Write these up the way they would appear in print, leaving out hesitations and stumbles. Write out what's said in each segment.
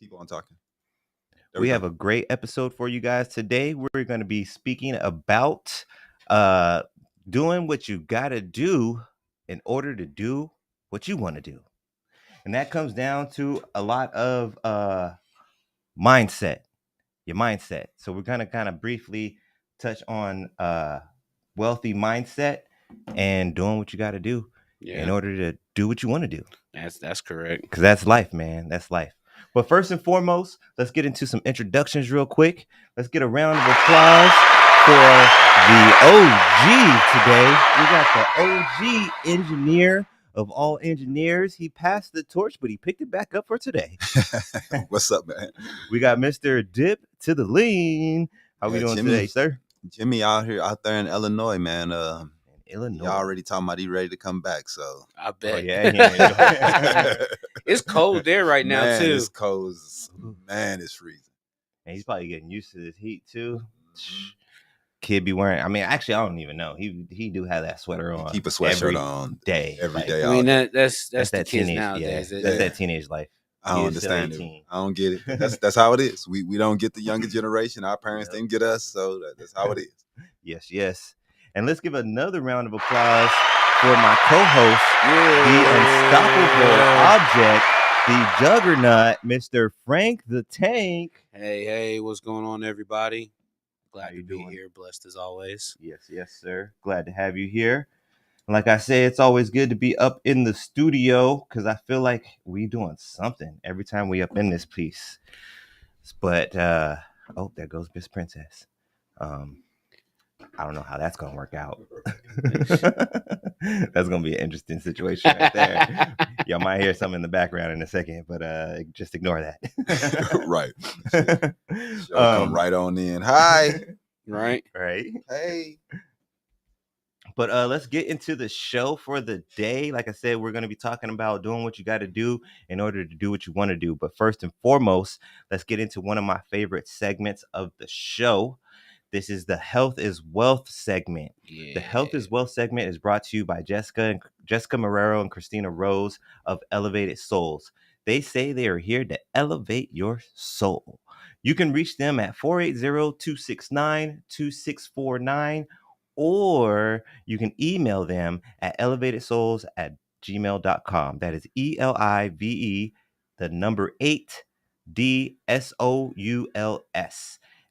Keep on talking. There We go. have a great episode for you guys today. We're going to be speaking about doing what you got to do in order to do what you want to do. And that comes down to a lot of mindset, your mindset. So we're going to kind of briefly touch on wealthy mindset and doing what you got to do in order to do what you want to do. That's correct. Because that's life, man. That's life. But first and foremost, let's get into some introductions real quick. Let's get a round of applause for the OG today. We got the OG engineer of all engineers. He passed the torch, but he picked it back up for today. What's up, man? We got Mr. Dip to the lean. How we doing today, sir? Jimmy out there in Illinois, man. Illinois. Y'all already talking about he ready to come back, so I bet. Oh, yeah. It's cold there right now, man, too. It's cold. Man, it's freezing. And he's probably getting used to this heat too. Kid be wearing. I mean, actually, I don't even know. He do have that sweater on. Keep a sweatshirt on every day. I mean, that's that the kids teenage nowadays. Yeah, that's that teenage life. I don't understand it. I don't get it. That's how it is. We don't get the younger generation. Our parents didn't get us, so that's how it is. Yes. And let's give another round of applause for my co-host, the unstoppable object, the juggernaut, Mr. Frank the Tank. Hey, what's going on, everybody? Glad to be here. Blessed as always. Yes, sir. Glad to have you here. Like I say, it's always good to be up in the studio because I feel like we doing something every time we up in this piece. But there goes Miss Princess. I don't know how that's gonna work out. That's gonna be an interesting situation right there. Y'all might hear something in the background in a second, but just ignore that. Right. Come right on in. Hi. Right. Hey. But let's get into the show for the day. Like I said, we're going to be talking about doing what you got to do in order to do what you want to do. But first and foremost, let's get into one of my favorite segments of the show. This is the Health is Wealth segment. Yeah. The Health is Wealth segment is brought to you by Jessica Marrero and Christina Rose of Elevated Souls. They say they are here to elevate your soul. You can reach them at 480-269-2649, or you can email them at elevatedsouls@gmail.com. That is ELIVE, the number 8, DSOULS.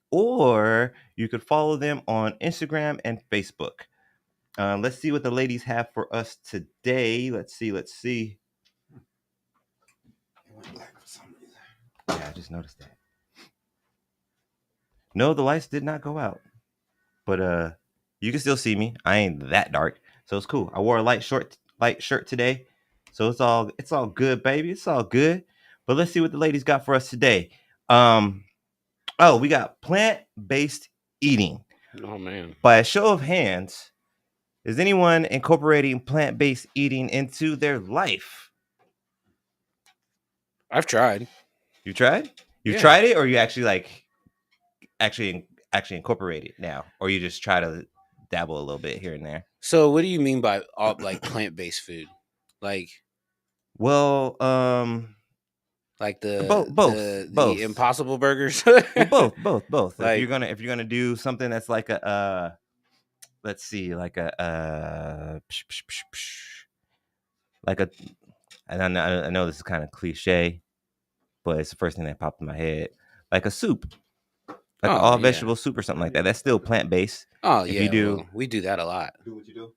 Or you could follow them on Instagram and Facebook. Let's see what the ladies have for us today. Let's see. Yeah, I just noticed that. No, the lights did not go out. But you can still see me. I ain't that dark, so it's cool. I wore a light shirt today, so it's all good, baby. It's all good. But let's see what the ladies got for us today. We got plant-based eating. Oh man! By a show of hands, is anyone incorporating plant-based eating into their life? I've tried. You tried? You tried it, or you actually incorporate it now, or you just try to dabble a little bit here and there? So what do you mean by like plant-based food? Like, well, like both. The Impossible Burgers. both. Like, if you're gonna do something that's like a let's see, like a like a, and I know this is kind of cliche, but it's the first thing that popped in my head, like a soup. Like an all vegetable soup or something like that. That's still plant based. Oh, if you do, we do that a lot. Do what you do.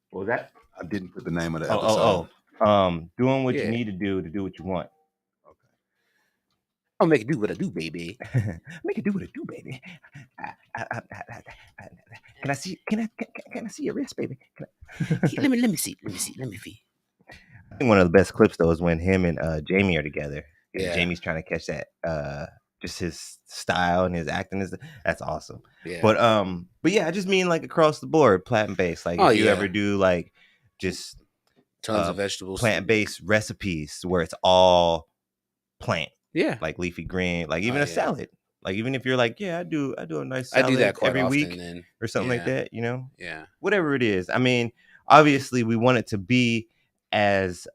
What was that? I didn't put the name of the episode. Doing what you need to do what you want. Okay. I'll make it do what I do, baby. Make it do what I do, baby. Can I see your wrist, baby? Let me see. I think one of the best clips though is when him and Jamie are together. Yeah. Jamie's trying to catch that just his style and his acting that's awesome. Yeah. But yeah, I just mean like across the board, plant-based. Like if you ever do like just tons of vegetables, plant-based recipes where it's all plant. Yeah. Like leafy green, like even a salad. Like even if you're like, I do a nice salad I do that quite every often, week or something like that, you know? Yeah. Whatever it is. I mean, obviously we want it to be as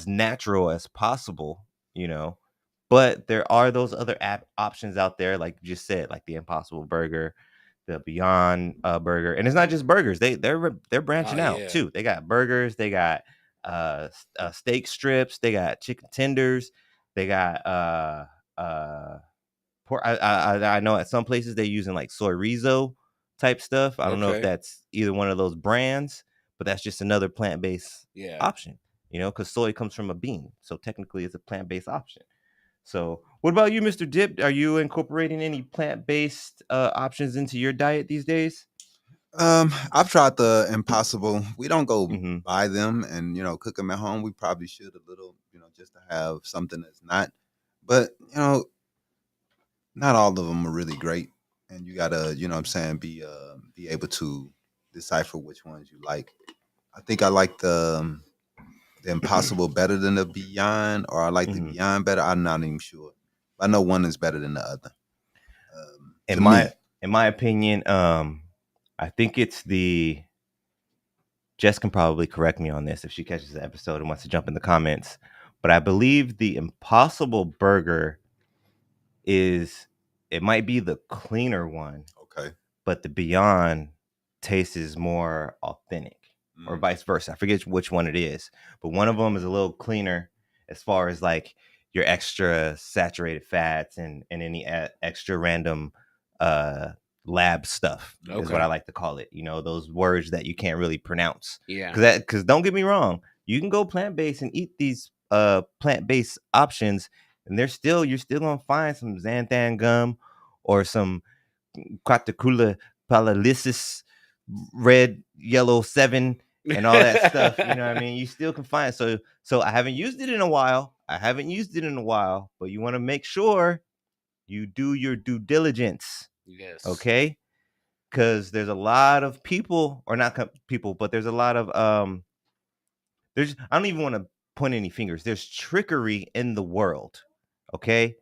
natural as possible. you know. But there are those other options out there, like you just said, like the Impossible Burger, the Beyond Burger, and it's not just burgers. They're branching out too. They got burgers, they got steak strips, they got chicken tenders, they got pork. I know at some places they're using like soy rizo type stuff. I don't know if that's either one of those brands, but that's just another plant-based option. You know, because soy comes from a bean, so technically it's a plant-based option. So, what about you, Mr. Dip? Are you incorporating any plant-based options into your diet these days? I've tried the Impossible. We don't go Mm-hmm. buy them and cook them at home. We probably should a little, just to have something that's not. But not all of them are really great, and you gotta, what I'm saying, be able to decipher which ones you like. I think I like the Impossible better than the Beyond, or I like the Beyond better. I'm not even sure. I know one is better than the other. In my opinion, I think it's the. Jess can probably correct me on this if she catches the episode and wants to jump in the comments. But I believe the Impossible Burger it might be the cleaner one. Okay. But the Beyond taste is more authentic, or vice versa. I forget which one it is, but one of them is a little cleaner as far as like your extra saturated fats and any extra random lab stuff is what I like to call it. You know, those words that you can't really pronounce. Yeah. Because don't get me wrong, you can go plant-based and eat these plant-based options, and you're still gonna find some xanthan gum or some Quaticula palalysis, red, yellow 7, and all that stuff. You know what I mean? You still can find it. So I haven't used it in a while. But you want to make sure you do your due diligence. Yes. Okay? Because there's a lot of people, or not people, but there's a lot of I don't even want to point any fingers. There's trickery in the world. Okay?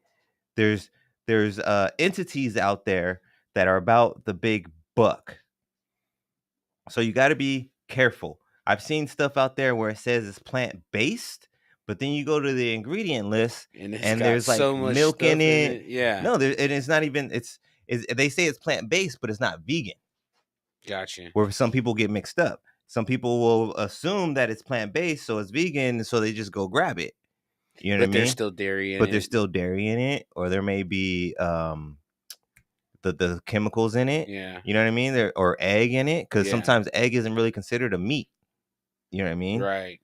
There's entities out there that are about the big buck. So you got to be careful. I've seen stuff out there where it says it's plant-based, but then you go to the ingredient list and there's like so much milk in it. Yeah. No, and it's not even they say it's plant-based, but it's not vegan. Gotcha. Where some people get mixed up. Some people will assume that it's plant-based, so it's vegan, so they just go grab it. You know what I mean? But there's still dairy in it. But there's still dairy in it, or there may be the chemicals in it. Yeah. You know what I mean? Or egg in it, because sometimes egg isn't really considered a meat. You know what I mean? Right.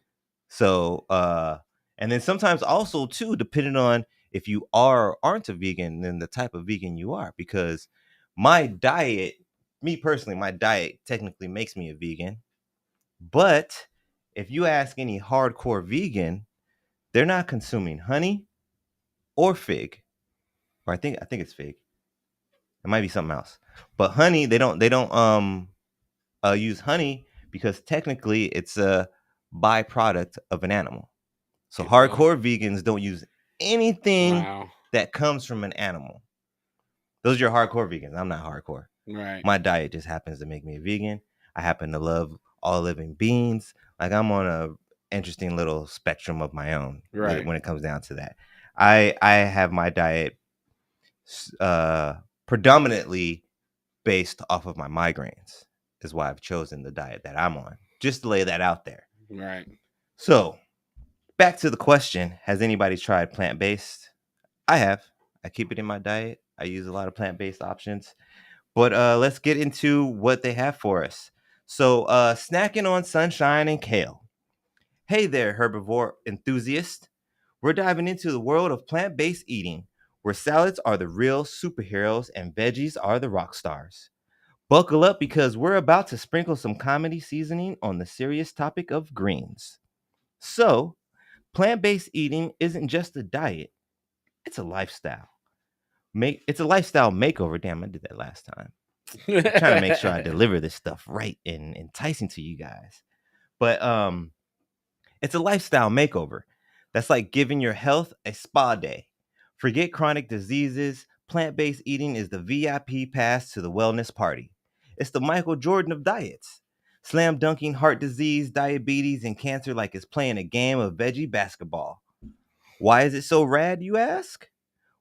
So and then sometimes also too, depending on if you are or aren't a vegan, then the type of vegan you are. Because my diet technically makes me a vegan. But if you ask any hardcore vegan, they're not consuming honey or fig. Or I think it's fig. It might be something else. But honey, they don't use honey because technically it's a byproduct of an animal. So hardcore vegans don't use anything that comes from an animal. Those are your hardcore vegans. I'm not hardcore. Right. My diet just happens to make me a vegan. I happen to love all living beings. Like I'm on a interesting little spectrum of my own. Right. When it comes down to that. I have my diet predominantly based off of my migraines. Is why I've chosen the diet that I'm on. Just to lay that out there. Right. So back to the question, has anybody tried plant-based? I have. I keep it in my diet. I use a lot of plant-based options. But let's get into what they have for us. So snacking on sunshine and kale. Hey there, herbivore enthusiast. We're diving into the world of plant-based eating, where salads are the real superheroes and veggies are the rock stars. Buckle up because we're about to sprinkle some comedy seasoning on the serious topic of greens. So, plant-based eating isn't just a diet, it's a lifestyle. It's a lifestyle makeover. Damn, I did that last time. I'm trying to make sure I deliver this stuff right and enticing to you guys. But it's a lifestyle makeover. That's like giving your health a spa day. Forget chronic diseases. Plant-based eating is the VIP pass to the wellness party. It's the Michael Jordan of diets. Slam dunking heart disease, diabetes, and cancer like it's playing a game of veggie basketball. Why is it so rad, you ask?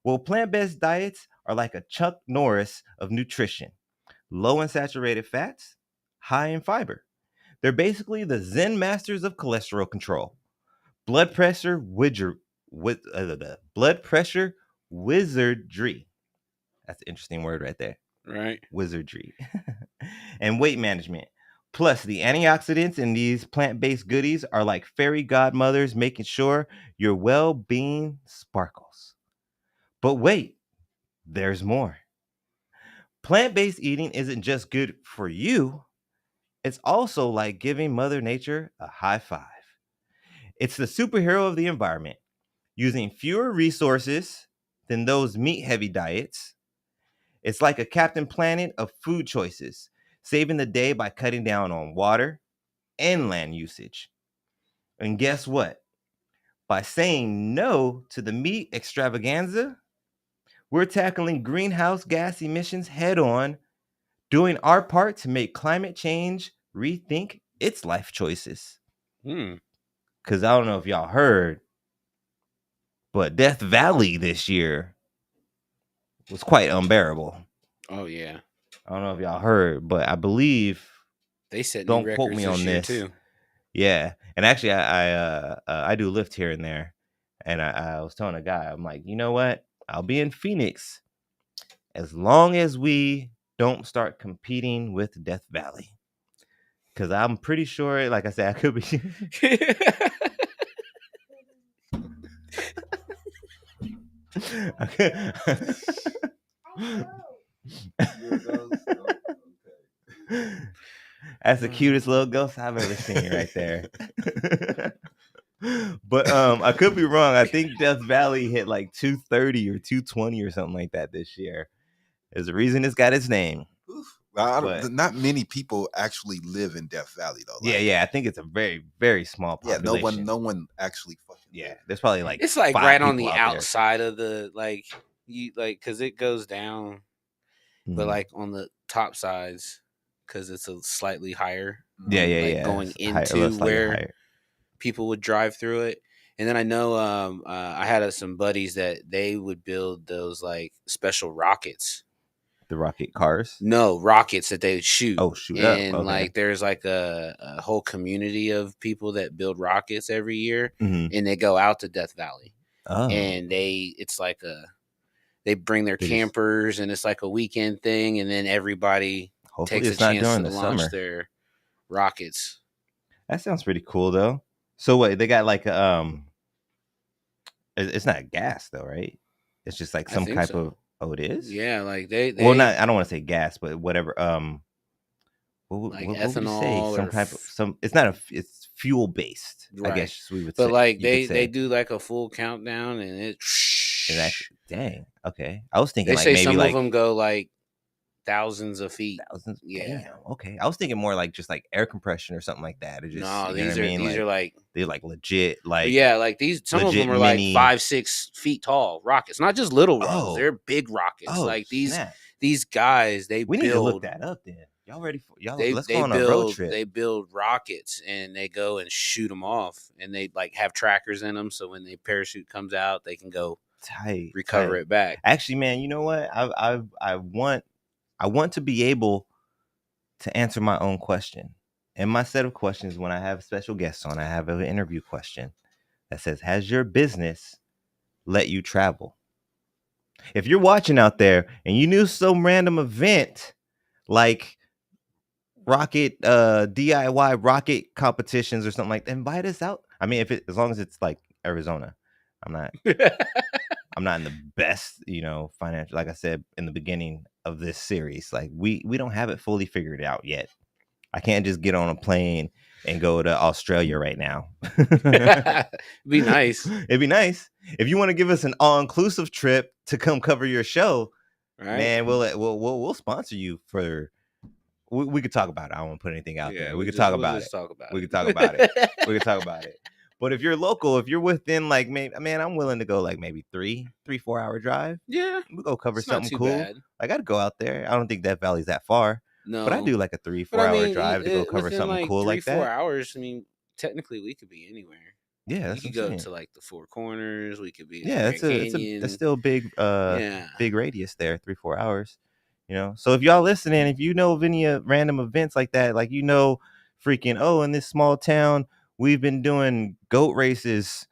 Well, plant-based diets are like a Chuck Norris of nutrition. Low in saturated fats, high in fiber. They're basically the Zen masters of cholesterol control. Blood pressure blood pressure wizardry. That's an interesting word right there. Right. Wizardry. And weight management. Plus, the antioxidants in these plant-based goodies are like fairy godmothers making sure your well-being sparkles. But wait, there's more. Plant-based eating isn't just good for you, it's also like giving Mother Nature a high five. It's the superhero of the environment, using fewer resources than those meat-heavy diets. It's like a Captain Planet of food choices, saving the day by cutting down on water and land usage. And guess what? By saying no to the meat extravaganza, we're tackling greenhouse gas emissions head on, doing our part to make climate change rethink its life choices. Because I don't know if y'all heard, but Death Valley this year was quite unbearable. Oh, yeah. I don't know if y'all heard, but I believe they set don't new quote records me on year this too. Yeah, and actually, I do lift here and there, and I was telling a guy, I'm like, you know what? I'll be in Phoenix as long as we don't start competing with Death Valley, because I'm pretty sure, like I said, I could be. That's the cutest little ghost I've ever seen right there. But I could be wrong. I think Death Valley hit like 230 or 220 or something like that this year. There's a reason it's got its name. Well, not many people actually live in Death Valley though. Yeah. I think it's a very, very small population. Yeah, no one actually fucking. Yeah, there's probably like it's like 5 right on the out outside of the because it goes down, but like on the top sides because it's a slightly higher. Yeah. Going It's into where higher. People would drive through it. And then I know I had some buddies that they would build those like special rockets. The rocket cars? No, rockets that they shoot. Oh, shoot and up. Okay. Like there's like a whole community of people that build rockets every year, and they go out to Death Valley. Oh. And it's like they bring their campers, and it's like a weekend thing, and then everybody takes a chance to launch their rockets. That sounds pretty cool though. So what, they got like it's not gas though, right? It's just like some type of it is? Yeah, like they well, not, I don't want to say gas, but whatever. What ethanol, would you say? Some type of it's not it's fuel based. Right. I guess we would say. But like they do like a full countdown, and it actually, dang. Okay, I was thinking they like say maybe some like of them go like thousands of feet. Yeah. Damn, okay. I was thinking more like just like air compression or something like that. It just, no, these are like they're like legit, like like these. Some of them are like 5-6 feet tall rockets, not just little rockets. They're big rockets. Like these guys, we need to look that up. Then y'all ready for y'all? Let's go on a road trip. They build rockets and they go and shoot them off, and they like have trackers in them, so when the parachute comes out, they can go recover it back. Actually, man, you know what? I want to be able to answer my own question. In my set of questions, when I have special guests on, I have an interview question that says, has your business let you travel? If you're watching out there and you knew some random event like rocket DIY rocket competitions or something like that, invite us out. I mean, as long as it's like Arizona. I'm not in the best, financial, like I said in the beginning of this series. Like we don't have it fully figured out yet. I can't just get on a plane and go to Australia right now. It'd be nice. It'd be nice. If you want to give us an all-inclusive trip to come cover your show, right? Man, we'll sponsor you for. We could talk about it. I don't want to put anything out there. We could talk about it. We could talk about it. We could talk about it. But if you're local, if you're within like maybe, man, I'm willing to go like maybe 3-4 hour drive. Yeah, we'll go cover something cool. Bad. I got to go out there. I don't think Death Valley's that far. No, but I do like a 3-4 hour drive to go cover something like cool like that. 3-4 hours. I mean, technically, we could be anywhere. Yeah, you could go to like the Four Corners. We could be that's still a big big radius there, 3-4 hours. So if y'all listening, if you know of any random events like that, like freaking in this small town we've been doing goat races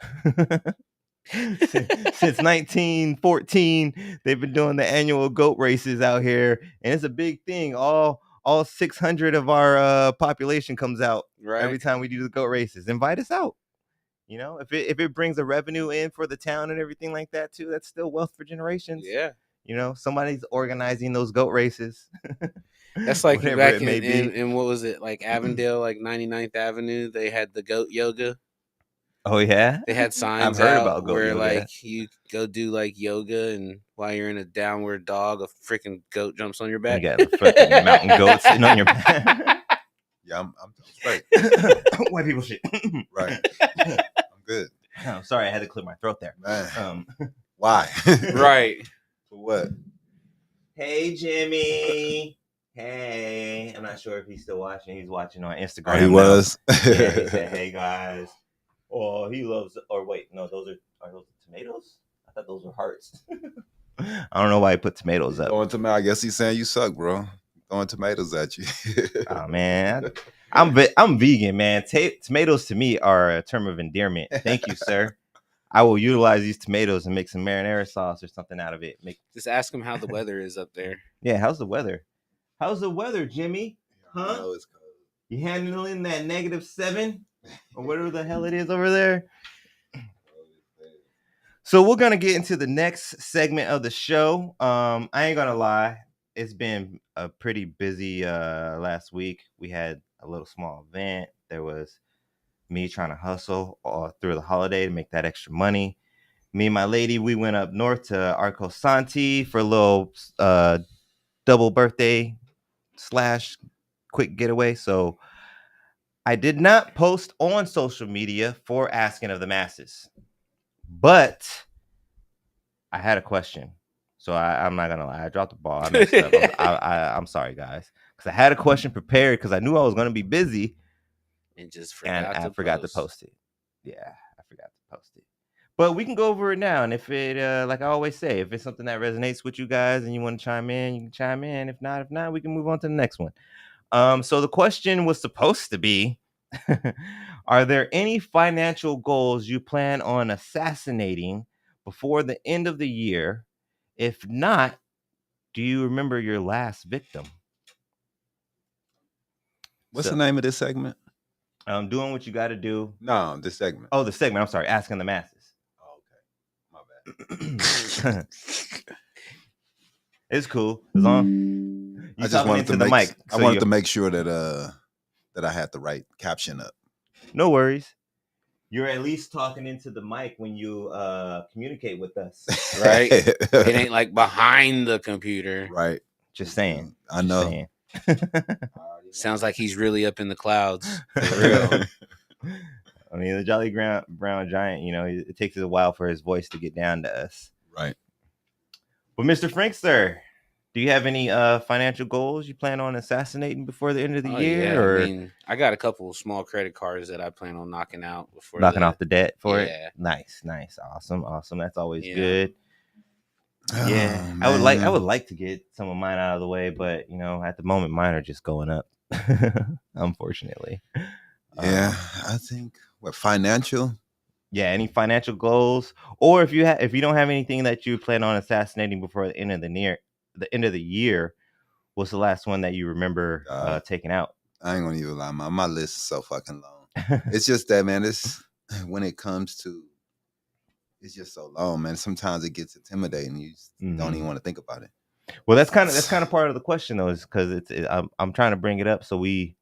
since 1914. They've been doing the annual goat races out here, and it's a big thing. All 600 of our population comes out every time we do the goat races. Invite us out. If it brings a revenue in for the town and everything like that too, that's still wealth for generations. Yeah. Somebody's organizing those goat races. That's like back in what was it, like Avondale, like 99th Avenue, they had the goat yoga. Oh yeah, they had signs I've heard out about goat where yoga. Like you go do like yoga, and while you're in a downward dog, a freaking goat jumps on your back. You got a fucking mountain goat sitting on your back. Yeah, I'm straight. White people shit. Right. I'm good. Oh, sorry, I had to clear my throat there. Man. Why? Right. For what? Hey, Jimmy. Hey. I'm not sure if he's still watching. He's watching on Instagram. Oh, he was? Yeah, he said, hey, guys. Oh, he loves... Or wait, no, are those tomatoes? I thought those were hearts. I don't know why he put tomatoes up. I guess he's saying you suck, bro. Throwing tomatoes at you. Oh, man. I'm vegan, man. Tomatoes to me are a term of endearment. Thank you, sir. I will utilize these tomatoes and make some marinara sauce or something out of it. Just ask him how the weather is up there. Yeah, how's the weather? How's the weather, Jimmy? Huh? Oh, it's cold. You handling that -7 or whatever the hell it is over there? So we're gonna get into the next segment of the show. I ain't gonna lie, it's been a pretty busy last week. We had a little small event. There was me trying to hustle through the holiday to make that extra money. Me and my lady, we went up north to Arco Santi for a little double birthday / quick getaway. So I did not post on social media for asking of the masses, but I had a question. So I'm not gonna lie, I dropped the ball. I messed up. I'm sorry, guys, because I had a question prepared because I knew I was gonna be busy. And just forgot to post it. Yeah, I forgot to post it. But we can go over it now. And if it, like I always say, if it's something that resonates with you guys and you want to chime in, you can chime in. If not, we can move on to the next one. So the question was supposed to be, are there any financial goals you plan on assassinating before the end of the year? If not, do you remember your last victim? What's the name of this segment? Doing what you got to do. No, this segment. Oh, the segment. I'm sorry. Asking the masses. Oh, okay. My bad. It's cool. As long I just wanted to mic. I wanted to make sure that I had the right caption up. No worries. You're at least talking into the mic when you communicate with us, right? It ain't like behind the computer, right? Just saying. I know. Sounds like he's really up in the clouds. For real. I mean, the Jolly Brown Giant, it takes a while for his voice to get down to us. Right. But Mr. Frankster, do you have any financial goals you plan on assassinating before the end of the year? Yeah. Or... I mean, I got a couple of small credit cards that I plan on knocking out before off the debt for it. Nice. Awesome. That's always good. Yeah, I would like to get some of mine out of the way, but at the moment, mine are just going up. Unfortunately. Yeah, I think financial. Yeah, any financial goals, or if you don't have anything that you plan on assassinating before the end of the year, what's the last one that you remember taking out? I ain't gonna even lie, my list is so fucking long. It's just that, man. It's when it comes to. It's just so long, man. Sometimes it gets intimidating. You just don't even want to think about it. Well, that's kind of part of the question, though, is because I'm trying to bring it up so we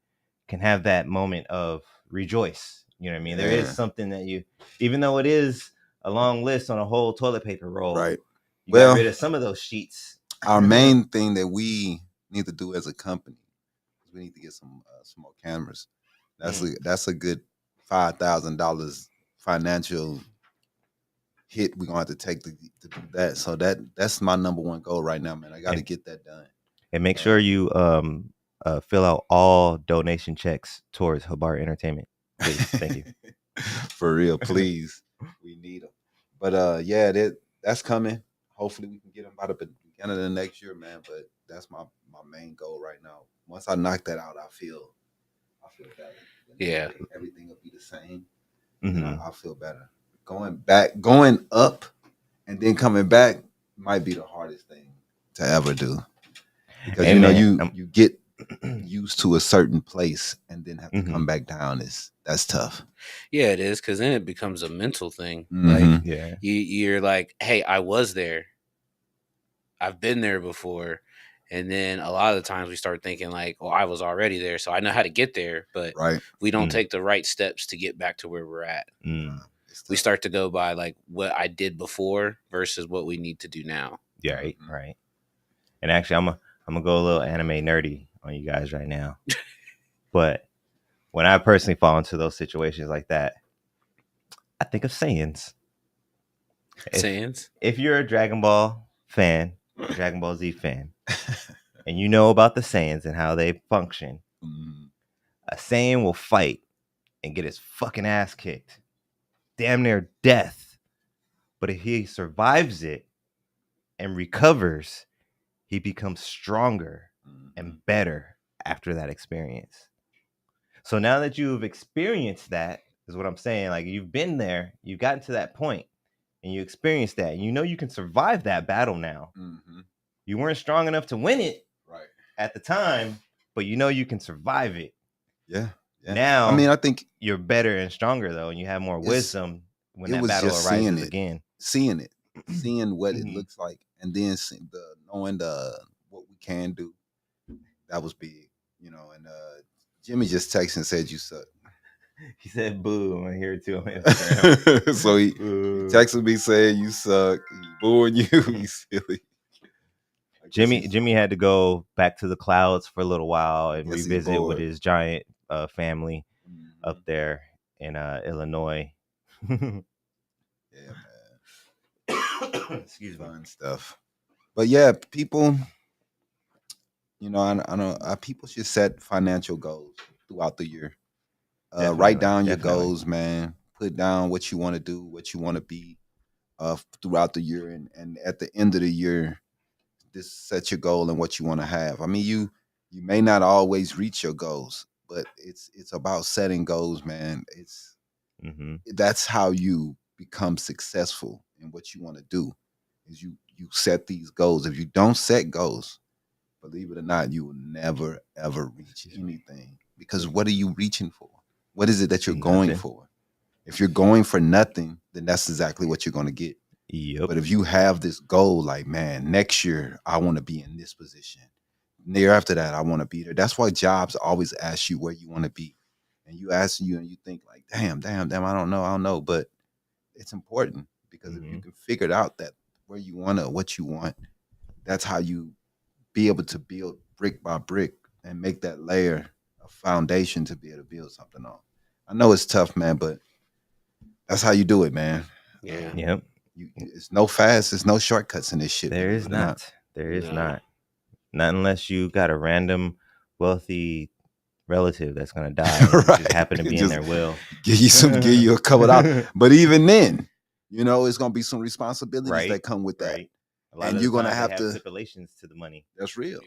can have that moment of rejoice. You know what I mean? Yeah. There is something that even though it is a long list on a whole toilet paper roll, right? You got rid of some of those sheets. Our main thing that we need to do as a company is we need to get some small cameras. That's a good $5,000 financial hit we're gonna have to take to do that. So that's my number one goal right now, man. I got to get that done. And make sure you fill out all donation checks towards Habari Entertainment, please. Thank you. For real, please. We need them. But yeah, that's coming. Hopefully we can get them by the beginning of the next year, man. But that's my main goal right now. Once I knock that out, I feel better. Yeah. Everything will be the same. Mm-hmm. And I feel better. Going up and then coming back might be the hardest thing to ever do. Because you get used to a certain place and then have to come back down. That's tough. Yeah, it is, because then it becomes a mental thing. Mm-hmm. Like you're like, hey, I was there. I've been there before. And then a lot of the times we start thinking like, well, I was already there, so I know how to get there, but we don't take the right steps to get back to where we're at. We start to go by like what I did before versus what we need to do now. Yeah, right. And actually, I'm gonna go a little anime nerdy on you guys right now. But when I personally fall into those situations like that, I think of Saiyans. If you're a Dragon Ball fan, Dragon Ball Z fan, and you know about the Saiyans and how they function, a Saiyan will fight and get his fucking ass kicked, damn near death. But if he survives it and recovers, he becomes stronger and better after that experience. So now that you've experienced that, is what I'm saying. Like, you've been there, you've gotten to that point, and you experienced that, and you know you can survive that battle now. You weren't strong enough to win it at the time, but you know you can survive it. Yeah. Now, I mean, I think you're better and stronger though, and you have more wisdom when that battle arises again. Seeing what it looks like, and then knowing what we can do. That was big, And Jimmy just texted and said you suck. He said boo. I'm gonna hear it too on Instagram. So he texted me saying you suck. He's booing you. He's silly. Jimmy had to go back to the clouds for a little while and revisit with his giant family up there in Illinois. Yeah, man. Excuse me. Fun stuff. But yeah, people, I know people should set financial goals throughout the year. Write down your goals, man. Put down what you want to do, what you want to be throughout the year. And at the end of the year, just set your goal and what you want to have. I mean, you may not always reach your goals, but it's about setting goals, man. That's how you become successful in what you want to do, is you set these goals. If you don't set goals, believe it or not, you will never, ever reach anything. Because what are you reaching for? What is it that you're going for? If you're going for nothing, then that's exactly what you're going to get. Yep. But if you have this goal, like, man, next year I want to be in this position. The year after that, I want to be there. That's why jobs always ask you where you want to be. And you ask you and you think like, damn, I don't know. But it's important, because if you can figure it out, that where you want to, what you want, that's how you be able to build brick by brick and make that layer of foundation to be able to build something on. I know it's tough, man, but that's how you do it, man. Yeah. Yep. It's no fast. There's no shortcuts in this shit. There is not. There is not. Not unless you got a random wealthy relative that's gonna die. Right. Just happen to be in their will. Give you a couple out. But even then, it's gonna be some responsibilities that come with that. Right. And you're gonna have to stipulations to the money. That's real.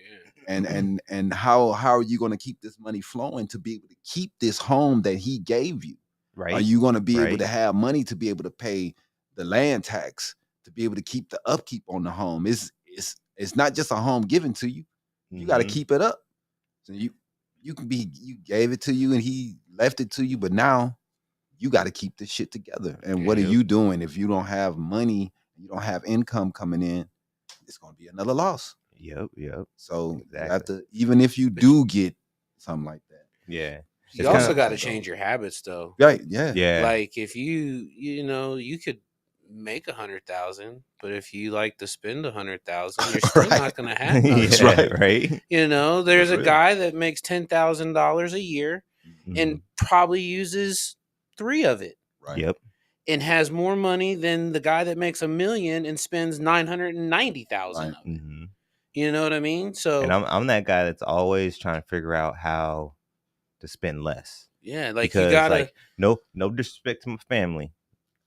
Yeah. And how are you gonna keep this money flowing to be able to keep this home that he gave you? Right. Are you gonna be able to have money to be able to pay the land tax, to be able to keep the upkeep on the home? It's not just a home given to you. You got to keep it up. So you gave it to you and he left it to you, but now you got to keep this shit together. And what are you doing if you don't have money, you don't have income coming in? It's going to be another loss. Yep. So you have to, even if you do get something like that. Yeah. You also got to change your habits, though. Right. Yeah. Like if you could make 100,000, but if you like to spend 100,000, you're still not going to have that. That's right. There's a guy that makes $10,000 a year and probably uses 3 of it. Right. Yep. And has more money than the guy that makes $1 million and spends 990,000 of it. You know what I mean? So, and I'm that guy that's always trying to figure out how to spend less. Yeah, like because you gotta. like no disrespect to my family.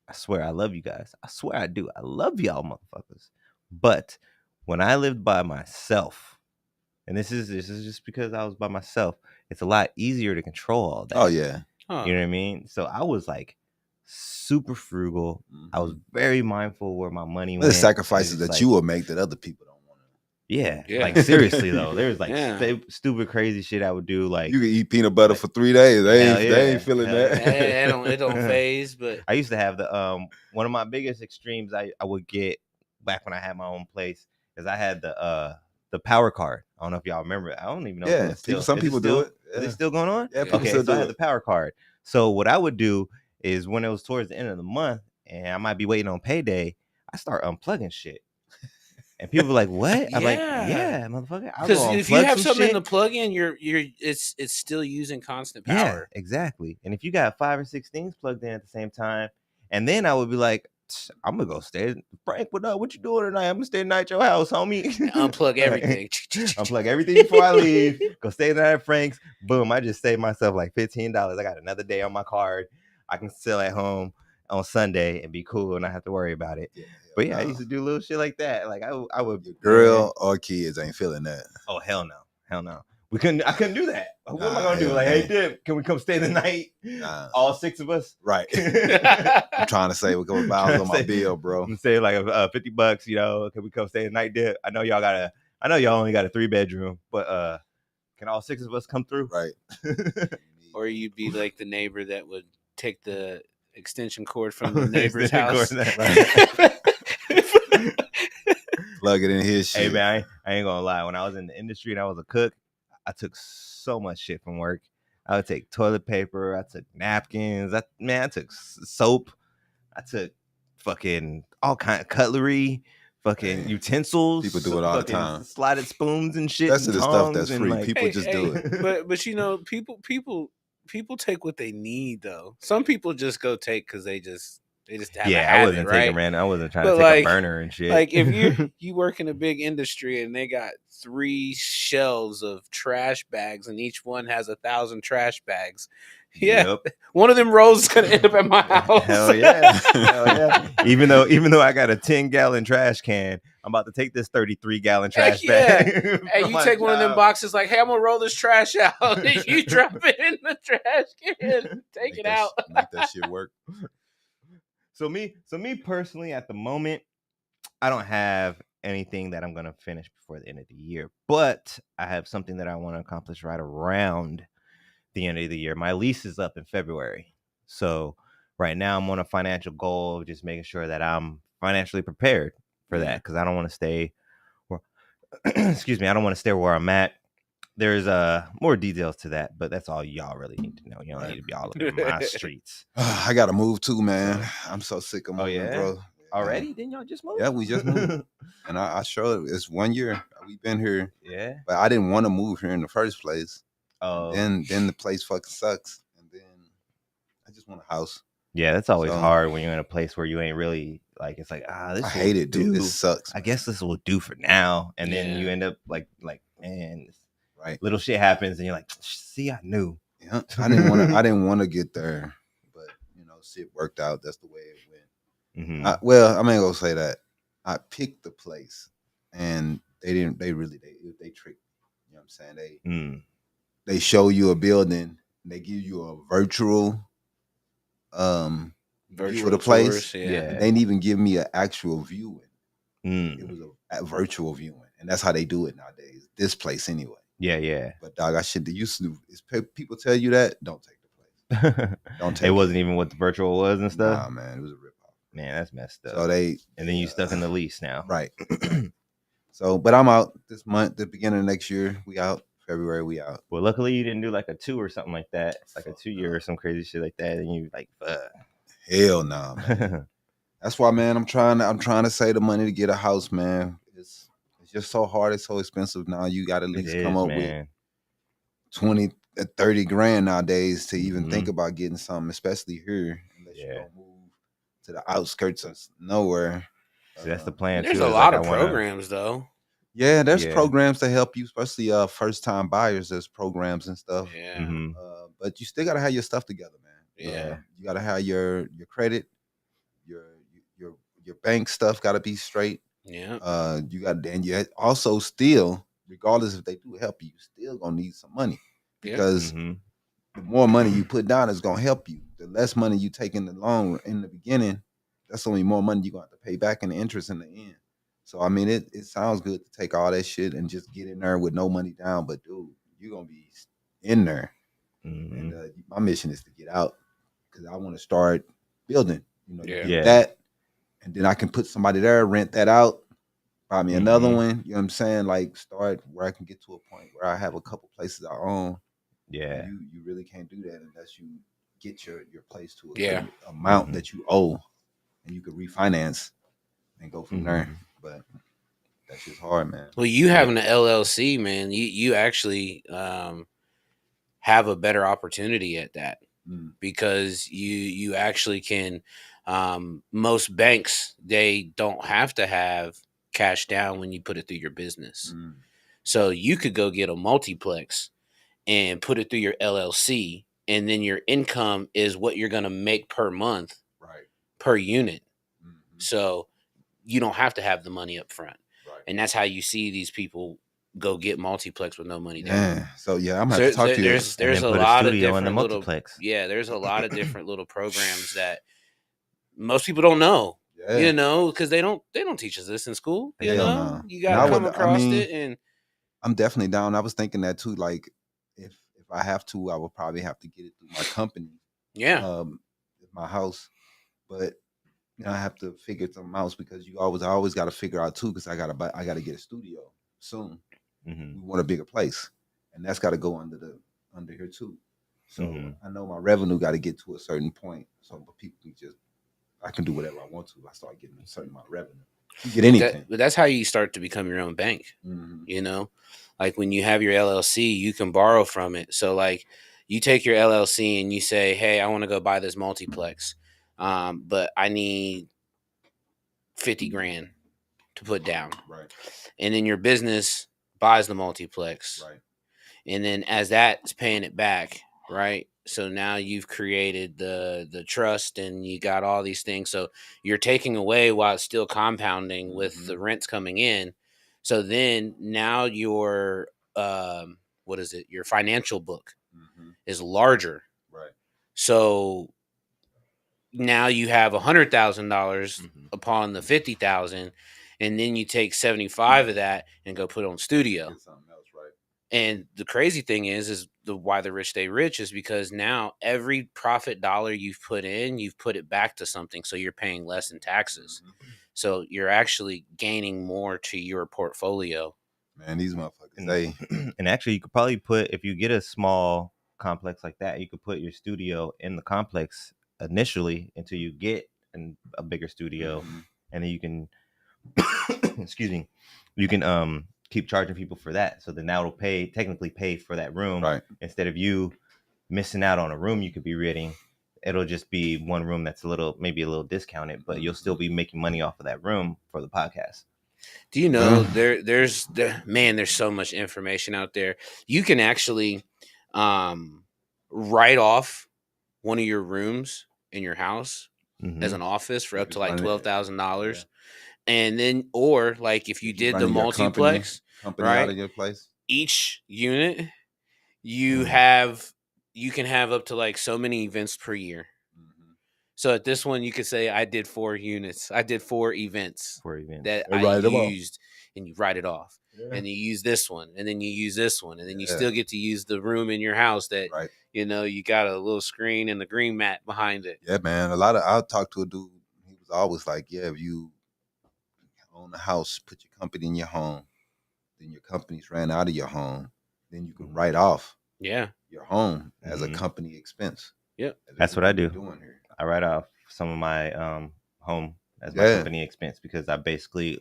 I swear I love you guys. I swear I do. I love y'all motherfuckers. But when I lived by myself, and this is just because I was by myself, it's a lot easier to control all that. Oh yeah. You know what I mean? So I was like super frugal. I was very mindful where my money went. There's sacrifices that you will make that other people don't want to. Yeah, like seriously though, there's like stupid crazy shit I would do. Like you can eat peanut butter for 3 days. They ain't feeling that. It don't phase. But I used to have the one of my biggest extremes I would get back when I had my own place is I had the power card. I don't know if y'all remember it. I don't even know. Yeah, if some people do it. Is it still going on? Yeah, okay. So I had the power card. So what I would do is when it was towards the end of the month and I might be waiting on payday, I start unplugging shit. And people were like, "What?" I'm like, "Yeah, motherfucker." Because if you have something to plug in, it's still using constant power. Yeah, exactly. And if you got 5 or 6 things plugged in at the same time, and then I would be like, "I'm gonna go stay." Frank, what up? What you doing tonight? I'm gonna stay tonight at your house, homie. Unplug everything. Unplug everything before I leave. Go stay the night at Frank's. Boom! I just saved myself like $15. I got another day on my card. I can still at home on Sunday and be cool and not have to worry about it. But yeah, I used to do little shit like that. Like I would. Your girl or kids ain't feeling that. Oh hell no, hell no. I couldn't do that. What am I gonna do? Like, hey Dip, can we come stay the night? All 6 of us. Right. I'm trying to save a couple miles on my bill, bro. I'm saying like $50. You know, can we come stay the night, Dip? I know y'all only got a 3-bedroom, but can all 6 of us come through? Right. Or you'd be like the neighbor that would take the extension cord from the neighbor's house. Plug it in his shit. Hey man, I ain't gonna lie. When I was in the industry and I was a cook, I took so much shit from work. I would take toilet paper. I took napkins. I took soap. I took fucking all kind of cutlery, fucking utensils. People do it all the time. Slotted spoons and shit. That's the stuff that's free. Like, people just do it. But you know, people take what they need though. Some people just go take because they just have a habit, I wasn't taking random. I wasn't trying to take a burner and shit. Like if you work in a big industry and they got 3 shelves of trash bags and each one has 1,000 trash bags. Yeah, one of them rolls is gonna end up at my house. Hell yeah, hell yeah. Even though I got a 10-gallon trash can, I'm about to take this 33-gallon trash bag. Hey, you take one of them boxes, like, hey, I'm gonna roll this trash out. You drop it in the trash can, take it out. Make that shit work. So me personally, at the moment, I don't have anything that I'm gonna finish before the end of the year, but I have something that I want to accomplish right around the end of the year. My lease is up in February, so right now I'm on a financial goal of just making sure that I'm financially prepared for that, because I don't want to stay where excuse me, I don't want to stay where I'm at. There's more details to that, but that's all y'all really need to know. You don't need to be all up in my streets. I gotta move too, man. I'm so sick of moving, bro. Already? Didn't y'all just move? Yeah, we just moved. And I sure it's 1 year we've been here. Yeah. But I didn't want to move here in the first place. Oh. Then the place fucking sucks. And then I just want a house. Yeah, that's always hard when you're in a place where you ain't really like. It's like, this. I hate it, dude. This sucks. I guess this will do for now, and then you end up like, man, right? Little shit happens, and you're like, see, I knew. Yeah, I didn't want to get there, but shit worked out. That's the way it went. Mm-hmm. I'm ain't gonna say that. I picked the place, and they didn't. They tricked me. You know what I'm saying? They show you a building. They give you a virtual view of the place. Tours, yeah. They didn't even give me an actual viewing. It was a virtual viewing, and that's how they do it nowadays. This place, anyway. Yeah. But dog, I should used to. People tell you that, don't take the place. Don't take. It wasn't even what the virtual was and stuff. Nah, man, it was a ripoff. Man, that's messed up. So then you stuck in the lease now, right? So, but I'm out this month. The beginning of next year, we out. February, we out. Well, luckily you didn't do like a 2 or something like that. It's like a 2-year or some crazy shit like that, and you like, hell no, man. That's why, man. I'm trying to save the money to get a house, man. It's just so hard. It's so expensive now. You got to at least come up with 20, 30 grand nowadays to even think about getting something, especially here, unless you don't move to the outskirts of nowhere. So that's the plan. There's a lot of programs, though. Yeah, there's programs to help you, especially first-time buyers. There's programs and stuff. Yeah. but you still gotta have your stuff together, man. Yeah. You gotta have your credit, your your your bank stuff gotta be straight. Yeah. You got, and you also still, regardless if they do help you, still gonna need some money, because the more money you put down is gonna help you. The less money you take in the long in the beginning, that's only more money you're gonna have to pay back in the interest in the end. So I mean, it sounds good to take all that shit and just get in there with no money down, but dude, you're gonna be in there. And my mission is to get out, because I want to start building. You know, you get that, and then I can put somebody there, rent that out, buy me another one. You know what I'm saying? Like, start where I can get to a point where I have a couple places I own. Yeah. You really can't do that unless you get your place to a Yeah. certain amount that you owe, and you could refinance and go from there. But that's just hard, man. Well, you having an LLC, man, you actually have a better opportunity at that, because you actually can. Most banks, they don't have to have cash down when you put it through your business. So you could go get a multiplex and put it through your LLC, and then your income is what you're going to make per month, per unit. So you don't have to have the money up front. And that's how you see these people go get multiplex with no money down. So yeah, I'm gonna have to talk to you. There's a lot of different little there's a lot of different little programs that most people don't know. You know, because they don't teach us this in school. You know, you gotta come across it, and I'm definitely down. I was thinking that too. Like, if I have to, I would probably have to get it through my company. Yeah. My house, but I have to figure something else, because I always got to figure out too, because I gotta get a studio soon. We want a bigger place, and that's got to go under here too. So I know my revenue got to get to a certain point, so people can I can do whatever I want to. I start getting a certain amount of revenue. You get anything, but that's how you start to become your own bank. You know, like when you have your LLC, you can borrow from it. So like, you take your LLC and you say, "Hey, I want to go buy this multiplex, but I need 50 grand to put down." And then your business buys the multiplex. And then as that's paying it back, right? So now you've created the trust, and you got all these things. So you're taking away while it's still compounding with the rents coming in. So then now your what is it? Your financial book is larger. So now you have $100,000 upon the 50,000, and then you take 75 of that and go put on studio. And the crazy thing is why the rich stay rich is because now every profit dollar you've put in, you've put it back to something, so you're paying less in taxes. So you're actually gaining more to your portfolio. Man, these motherfuckers. And actually, you could probably put, if you get a small complex like that, you could put your studio in the complex initially until you get a bigger studio, and then you can, excuse me, you can keep charging people for that. So then that will technically pay for that room, instead of you missing out on a room you could be renting. It'll just be one room that's maybe a little discounted, but you'll still be making money off of that room for the podcast. Do you know there's so much information out there. You can actually write off one of your rooms in your house as an office for up to like $12,000. And then, or like if you did the multiplex, company out of your place, each unit you can have up to like so many events per year. So at this one, you could say I did 4 units. I did 4 events that I used, and you write it off. And you use this one, and then you use this one, and then you still get to use the room in your house that you got a little screen and the green mat behind it. Yeah, man. I'll talk to a dude. He was always like, "Yeah, if you own a house, put your company in your home, then your company's ran out of your home, then you can write off your home as a company expense." Yeah, that's what I do. Doing here. I write off some of my home as my company expense, because I basically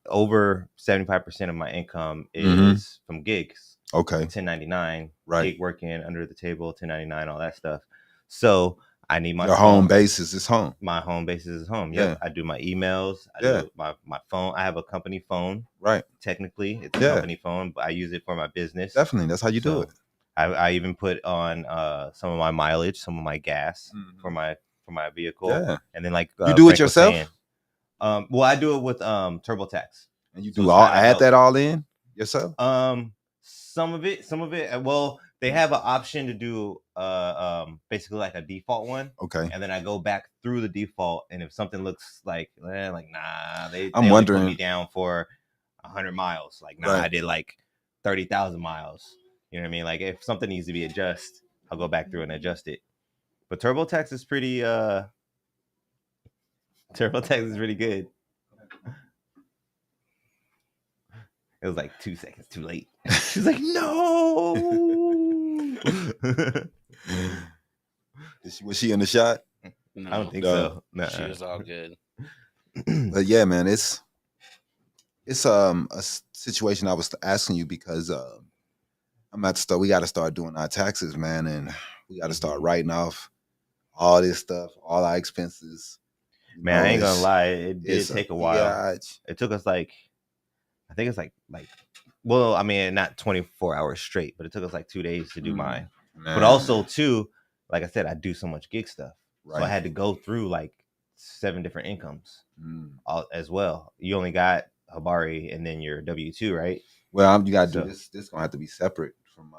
over 75% of my income is from gigs. Okay. 1099, gig working under the table, 1099, all that stuff. So I need my home base is home. My home base is home. Yep. I do my emails. I do my phone. I have a company phone. Right. Technically, it's a company phone, but I use it for my business. Definitely. That's how you do it. I even put on some of my mileage, some of my gas for my vehicle, and then like you do Frank it was saying, yourself. Well, I do it with TurboTax, and you do add that all in yourself. Some of it. Well, they have an option to do basically like a default one. Okay. And then I go back through the default, and if something looks like nah, they I'm only put wondering. me down for 100 miles. Like nah, Right. I did like 30,000 miles. You know what I mean? Like if something needs to be adjusted, I'll go back through and adjust it. But TurboTax is pretty TurboTax is pretty good. It was like 2 seconds too late. She's like, no. Was she in the shot? No, I don't think so. Nuh-uh. She was all good. But yeah, man, it's a situation I was asking you because I'm at the start. We got to start doing our taxes, man, and we got to start writing off all this stuff, all our expenses. Man, I ain't gonna lie, it did take a while. It took us like, I think it's like, well, I mean, not 24 hours straight, but it took us like 2 days to do mine. Man. But also, too, like I said, I do so much gig stuff, right. So I had to go through like 7 different incomes as well. You only got Habari and then your W-2, right? Well, you gotta do this. This gonna have to be separate from.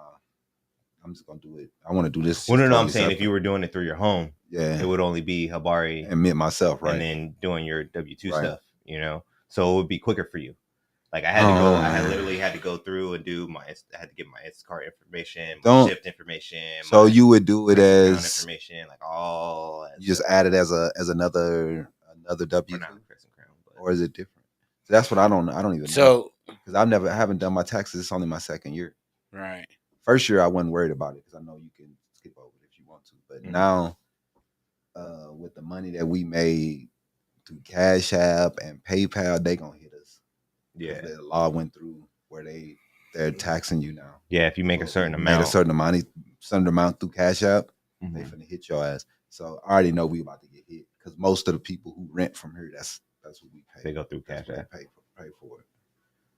I'm just gonna do it. I want to do this. Well, no, I'm saying if you were doing it through your home, yeah, it would only be Habari and me myself, right, and then doing your W-2 stuff, you know. So it would be quicker for you. Like I had to go. I had literally had to go through and do my. I had to get my Instacart information, my shipped information. So you would do it as information, like all. You just add it as another W, or is it different? So that's what I don't even know. So because I haven't done my taxes. It's only my second year. Right. First year I wasn't worried about it because I know you can skip over it if you want to. But now, with the money that we made through Cash App and PayPal, they gonna hit us. Yeah, the law went through where they're taxing you now. Yeah, if you make a certain amount, a certain amount through Cash App, they finna hit your ass. So I already know we about to get hit because most of the people who rent from here, that's what we pay. They go through Cash App, pay for it.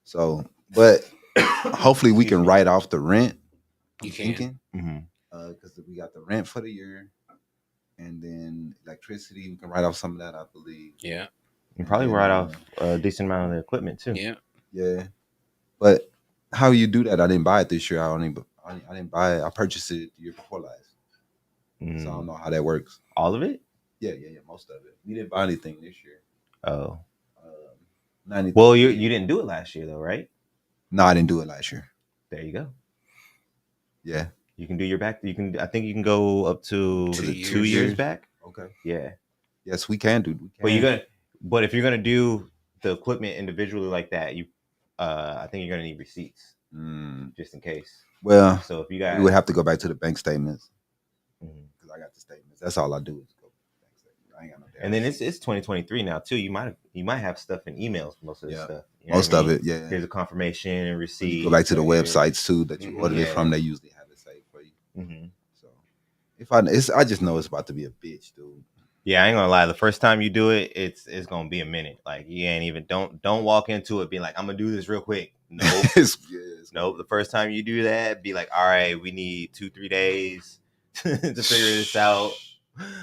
So, but hopefully we can write off the rent. You can, because we got the rent for the year, and then electricity. We can write off some of that, I believe. Yeah. You can probably write off a decent amount of the equipment too. Yeah. Yeah. But how you do that? I didn't buy it this year. I didn't buy it. I purchased it the year before last. So I don't know how that works. All of it? Yeah, most of it. We didn't buy anything this year. Oh. Not anything. Well, you didn't do it last year though, right? No, I didn't do it last year. There you go. Yeah. You can do your back. I think you can go up to 2 years back. Okay. Yeah. Yes, we can do. But if you're gonna do the equipment individually like that, I think you're gonna need receipts just in case. Well, so if you guys, we would have to go back to the bank statements because I got the statements. That's all I do is go bank statements. I ain't got no. And then it's 2023 now too. You might have stuff in emails. Most of the stuff. You know most of it. Yeah. Here's a confirmation and receipt. Go back to the websites too that you ordered it from. They usually have it saved for you. So I just know it's about to be a bitch, dude. Yeah, I ain't gonna lie. The first time you do it, it's gonna be a minute. Like you ain't even don't walk into it being like, I'm gonna do this real quick. Nope. Nope. The first time you do that, be like, all right, we need 2-3 days to figure this out.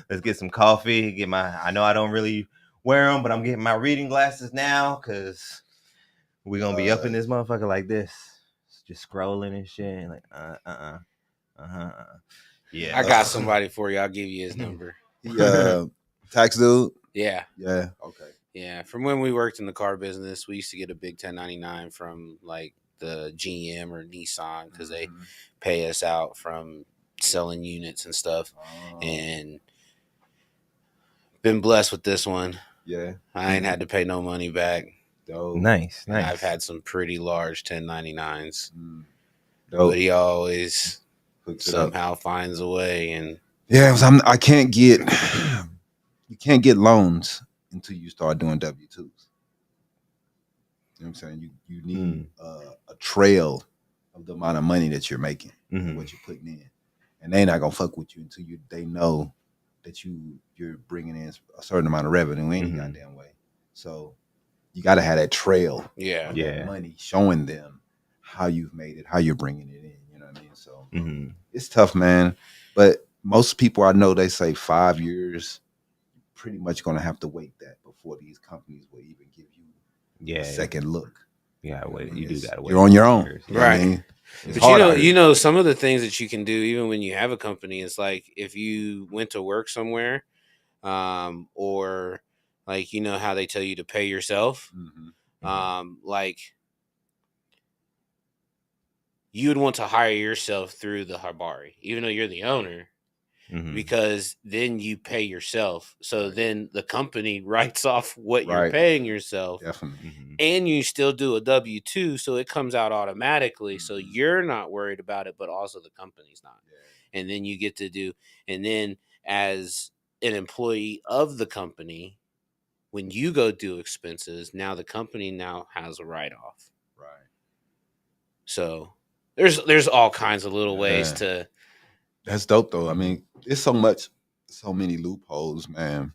Let's get some coffee. I know I don't really wear them, but I'm getting my reading glasses now because we're gonna be up in this motherfucker like this, just scrolling and shit. Like Yeah, I got somebody for you. I'll give you his number. Tax dude. Yeah. Yeah. Okay. Yeah. From when we worked in the car business, we used to get a big 1099 from like the GM or Nissan because they pay us out from selling units and stuff. And been blessed with this one. Yeah. I ain't had to pay no money back. Dope. Nice. I've had some pretty large 1099s. But he always somehow finds a way. And yeah, I can't get you can't get loans until you start doing W-2s. You know what I'm saying? You need a trail of the amount of money that you're making and what you're putting in. And they not gonna fuck with you until they know that you're bringing in a certain amount of revenue any goddamn way. So you got to have that trail, that money showing them how you've made it, how you're bringing it in. You know what I mean? So It's tough, man. But most people I know, they say 5 years. Pretty much going to have to wait that before these companies will even give you a second look. Yeah, wait. You do got to wait. You're on your own, years. You know what right? I mean? It's but you know, some of the things that you can do, even when you have a company, is like if you went to work somewhere, or like you know how they tell you to pay yourself, like you would want to hire yourself through the Habari, even though you're the owner. Because then you pay yourself. So then the company writes off what you're paying yourself. Definitely. And you still do a W-2, so it comes out automatically. So you're not worried about it, but also the company's not. And then you get to do, and then as an employee of the company, when you go do expenses, now the company now has a write-off. Right. So there's all kinds of little ways to. That's dope, though. I mean, it's so many loopholes, man.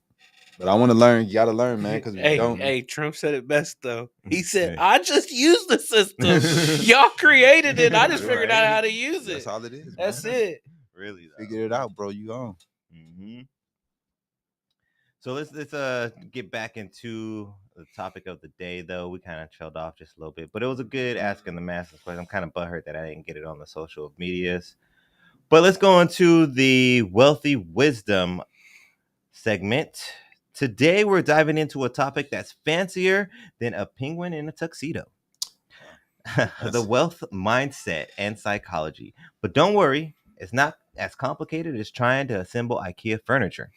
But I want to learn. You got to learn, man, because if you don't. Hey, Trump said it best, though. He said, I just used the system. Y'all created it. I just figured out how to use it. That's all it is, That's man. it. Really, though. Figure it out, bro. You on. So let's get back into the topic of the day, though. We kind of trailed off just a little bit, but it was a good asking the masses question. I'm kind of butthurt that I didn't get it on the social medias. But let's go into the wealthy wisdom segment. Today, we're diving into a topic that's fancier than a penguin in a tuxedo. The wealth mindset and psychology. But don't worry, it's not as complicated as trying to assemble IKEA furniture.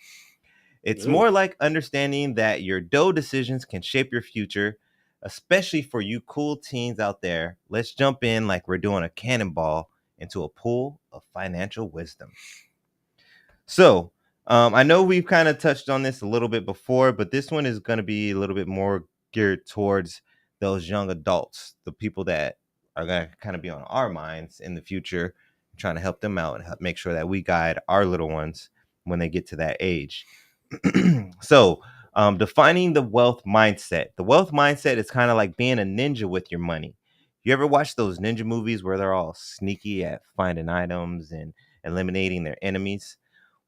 It's more like understanding that your dough decisions can shape your future, especially for you cool teens out there. Let's jump in like we're doing a cannonball into a pool of financial wisdom. So, I know we've kind of touched on this a little bit before, but this one is going to be a little bit more geared towards those young adults, the people that are going to kind of be on our minds in the future, trying to help them out and help make sure that we guide our little ones when they get to that age. So, defining the wealth mindset. The wealth mindset is kind of like being a ninja with your money. You ever watch those ninja movies where they're all sneaky at finding items and eliminating their enemies?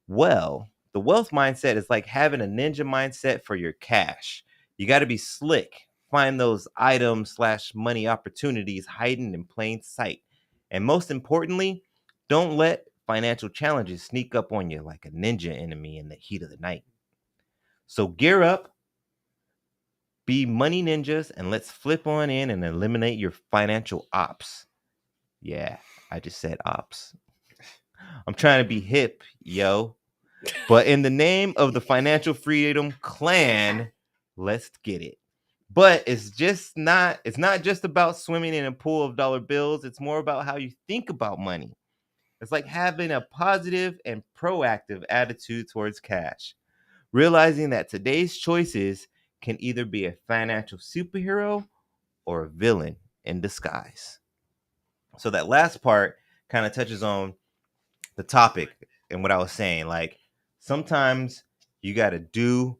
Well, the wealth mindset is like having a ninja mindset for your cash. You got to be slick, find those items / money opportunities hiding in plain sight. And most importantly, don't let financial challenges sneak up on you like a ninja enemy in the heat of the night. So gear up, be money ninjas, and let's flip on in and eliminate your financial ops. Yeah, I just said ops. I'm trying to be hip, yo. But in the name of the Financial Freedom Clan, let's get it. But it's not just about swimming in a pool of dollar bills. It's more about how you think about money. It's like having a positive and proactive attitude towards cash. Realizing that today's choices can either be a financial superhero or a villain in disguise. So that last part kind of touches on the topic and what I was saying. Like, sometimes you got to do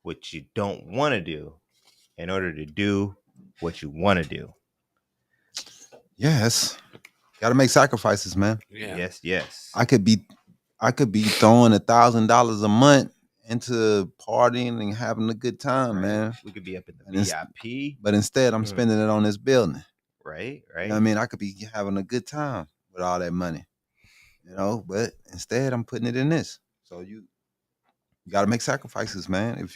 what you don't want to do in order to do what you want to do. Yes. Got to make sacrifices, man. Yeah. Yes. I could be throwing $1,000 a month into partying and having a good time, man. We could be up at the VIP. But instead, I'm spending it on this building. Right. You know what I mean? I could be having a good time with all that money, but instead, I'm putting it in this. So you got to make sacrifices, man.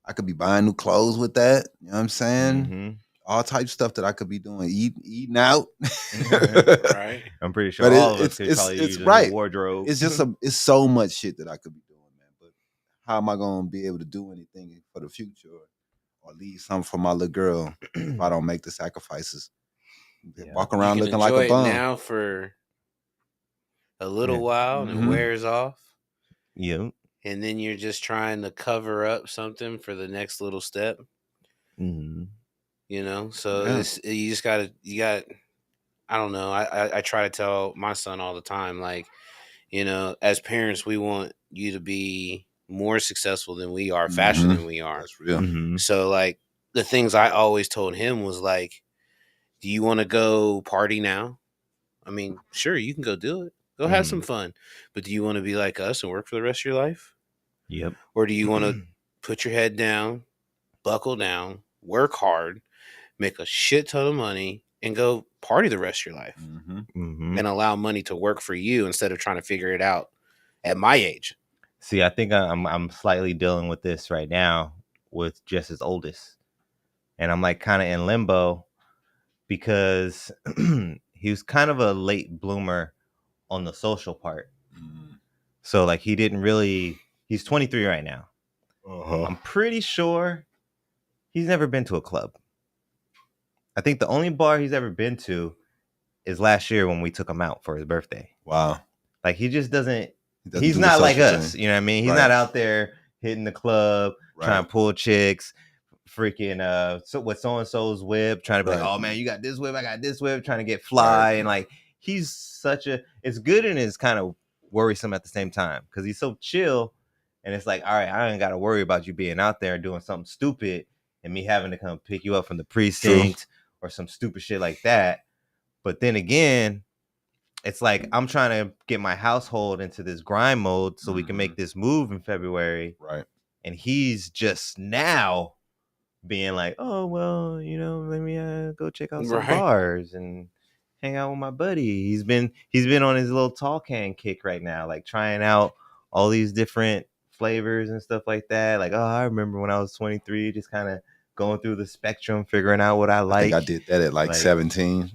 I could be buying new clothes with that. You know what I'm saying? All types of stuff that I could be doing, eating out. Right. I'm pretty sure all of us could probably use a wardrobe. It's just it's so much shit that I could be doing, man. But how am I gonna be able to do anything for the future or leave something for my little girl if I don't make the sacrifices? Yeah. Walk around looking like a bum now for a little while and it wears off. Yep. And then you're just trying to cover up something for the next little step. So you just got I don't know. I try to tell my son all the time, like, as parents, we want you to be more successful than we are, faster than we are. That's real. So, like, the things I always told him was like, do you want to go party now? I mean, sure, you can go do it. Go have some fun. But do you want to be like us and work for the rest of your life? Yep. Or do you want to put your head down, buckle down, work hard, make a shit ton of money, and go party the rest of your life? And allow money to work for you instead of trying to figure it out at my age. See, I think I'm slightly dealing with this right now with Jess's oldest. And I'm like kind of in limbo because he was kind of a late bloomer on the social part. So like he didn't really, he's 23 right now. I'm pretty sure he's never been to a club. I think the only bar he's ever been to is last year when we took him out for his birthday. Wow. Like he just doesn't he's not like us. Thing. You know what I mean? He's not out there hitting the club, trying to pull chicks, freaking with so-and-so's whip, trying to be like, oh man, you got this whip, I got this whip, trying to get fly. And like he's such a it's good and it's kind of worrisome at the same time because he's so chill. And it's like, all right, I ain't gotta worry about you being out there doing something stupid and me having to come pick you up from the precinct or some stupid shit like that. But then again, it's like I'm trying to get my household into this grind mode so we can make this move in February. Right. And he's just now being like, oh, well, you know, let me go check out some bars and hang out with my buddy. He's been on his little tall can kick right now, like trying out all these different flavors and stuff like that. Like, oh, I remember when I was 23, just kind of going through the spectrum, figuring out what I like. I think I did that at like 17.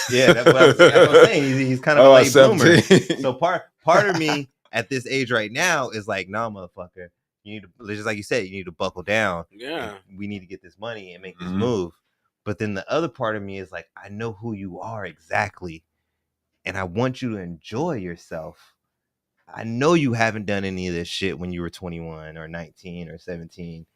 Yeah, that's what I'm saying. He's kind of a late bloomer. So part of me at this age right now is like, nah, motherfucker, you need to, just like you said, you need to buckle down. Yeah, we need to get this money and make this move. But then the other part of me is like, I know who you are exactly, and I want you to enjoy yourself. I know you haven't done any of this shit when you were 21 or 19 or 17.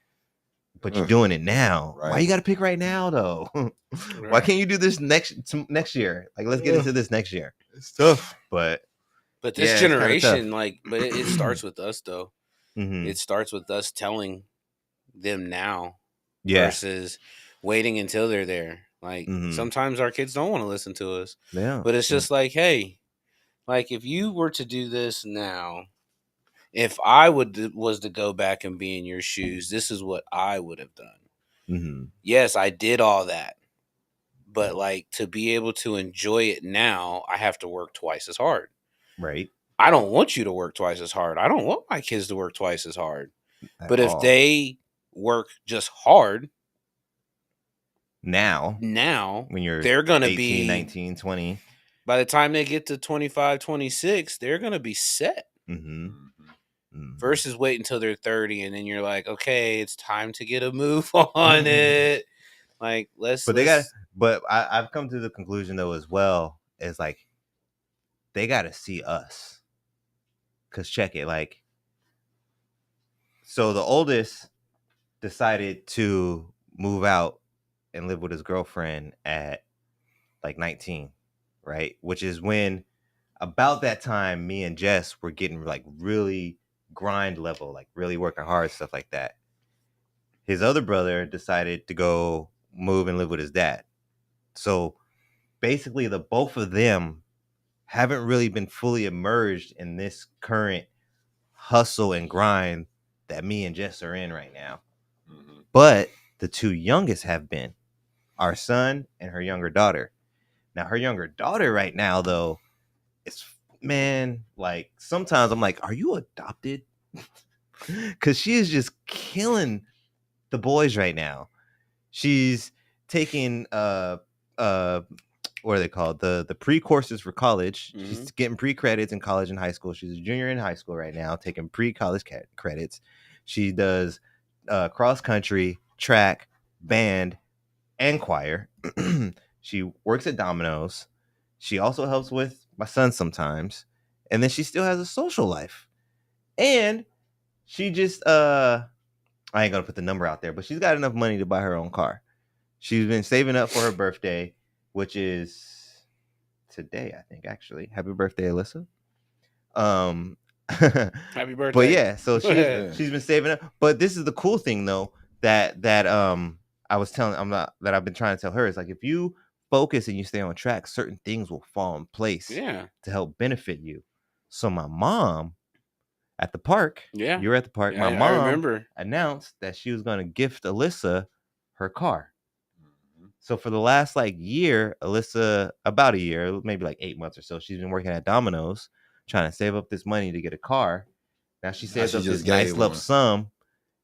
But you're doing it now. Right. Why you got to pick right now, though? Why can't you do this next year? Like, let's get into this next year. It's tough, but this generation, like, but it starts with us, though. It starts with us telling them now, versus waiting until they're there. Like, sometimes our kids don't want to listen to us. Yeah, but it's just like, hey, like if you were to do this now. If I was to go back and be in your shoes, this is what I would have done. Yes, I did all that. But like to be able to enjoy it now, I have to work twice as hard. Right. I don't want you to work twice as hard. I don't want my kids to work twice as hard. But if they work just hard now when they're going to 18, be 19, 20. By the time they get to 25, 26, they're going to be set. Versus wait until they're 30 and then you're like, okay, it's time to get a move on it. Like but I've come to the conclusion though as well is like they gotta see us. Cause check it, like so the oldest decided to move out and live with his girlfriend at like 19, right? Which is when about that time me and Jess were getting like really grind level, like really working hard, stuff like that. His other brother decided to go move and live with his dad. So basically the both of them haven't really been fully immersed in this current hustle and grind that me and Jess are in right now. But the two youngest have been, our son and her younger daughter. Now her younger daughter right now though, it's man, like sometimes I'm like, are you adopted? Because she is just killing the boys right now. She's taking what are they called? The pre-courses for college. She's getting pre-credits in college and high school. She's a junior in high school right now, taking pre-college credits. She does cross country, track, band, and choir. She works at Domino's. She also helps with my son sometimes. And then she still has a social life. And she just I ain't gonna put the number out there, but she's got enough money to buy her own car. She's been saving up for her birthday, which is today, I think, actually. Happy birthday, Alyssa. Happy birthday. But yeah, so she's been saving up. But this is the cool thing though, that I've been trying to tell her is like if you focus and you stay on track, certain things will fall in place Yeah. to help benefit you. So my mom at the park, Yeah. you were at the park. Yeah, My I mom remember. announced that she was going to gift Alyssa her car. Mhm. So for the last like year, Alyssa, about a year, maybe like 8 months or so, she's been working at Domino's trying to save up this money to get a car. Now she saved up this nice lump sum,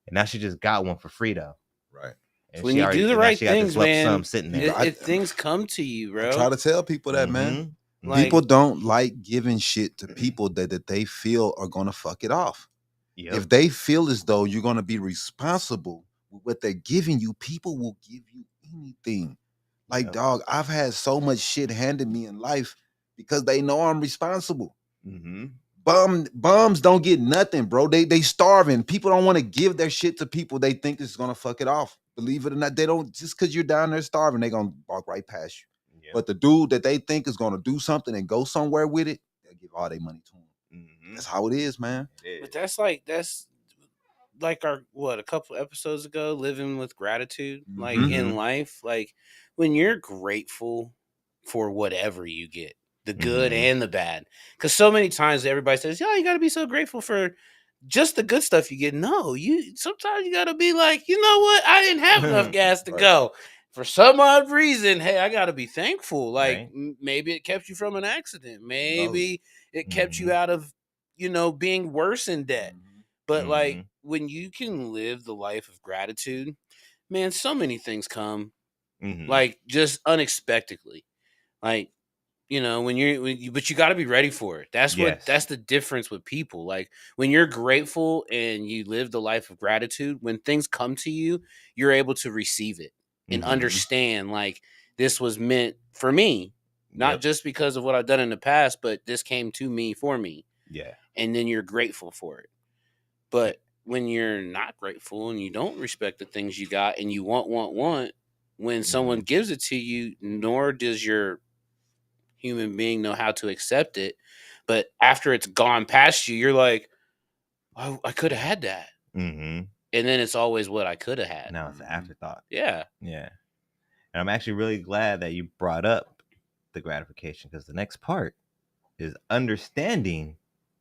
and now she just got one for free though. Right. And When she you already, do the and now right she got this things, lump man, sum sitting there. things come to you, bro. I try to tell people that, man. Mhm. Like- People don't like giving shit to people that they feel are gonna fuck it off. Yep. If they feel as though you're gonna be responsible with what they're giving you, people will give you anything. Like, Yep. dog, I've had so much shit handed me in life because they know I'm responsible. Mm-hmm. Bums don't get nothing, bro. They starving. People don't want to give their shit to people they think is gonna fuck it off. Believe it or not, they don't. Just because you're down there starving, they gonna walk right past you. Yep. But the dude that they think is gonna do something and go somewhere with it, they'll give all their money to him. Mm-hmm. That's how it is, man. But that's like our a couple episodes ago, living with gratitude. Like in life, like when you're grateful for whatever you get, the good and the bad. Because so many times everybody says, "Yeah, you got to be so grateful for just the good stuff you get." No, sometimes you got to be like, you know what? I didn't have enough gas to go. For some odd reason, hey, I got to be thankful. Like maybe it kept you from an accident. Maybe it kept you out of, being worse in debt. But like when you can live the life of gratitude, man, so many things come like just unexpectedly. Like, but you got to be ready for it. That's that's the difference with people. Like when you're grateful and you live the life of gratitude, when things come to you, you're able to receive it and understand like this was meant for me, not just because of what I've done in the past, but this came to me for me. Yeah. And then you're grateful for it. But when you're not grateful and you don't respect the things you got and you want, when someone gives it to you, nor does your human being know how to accept it. But after it's gone past you, you're like, oh, I could have had that. Mm-hmm. And then it's always what I could have had. Now it's an afterthought. Yeah. Yeah. And I'm actually really glad that you brought up the gratification because the next part is understanding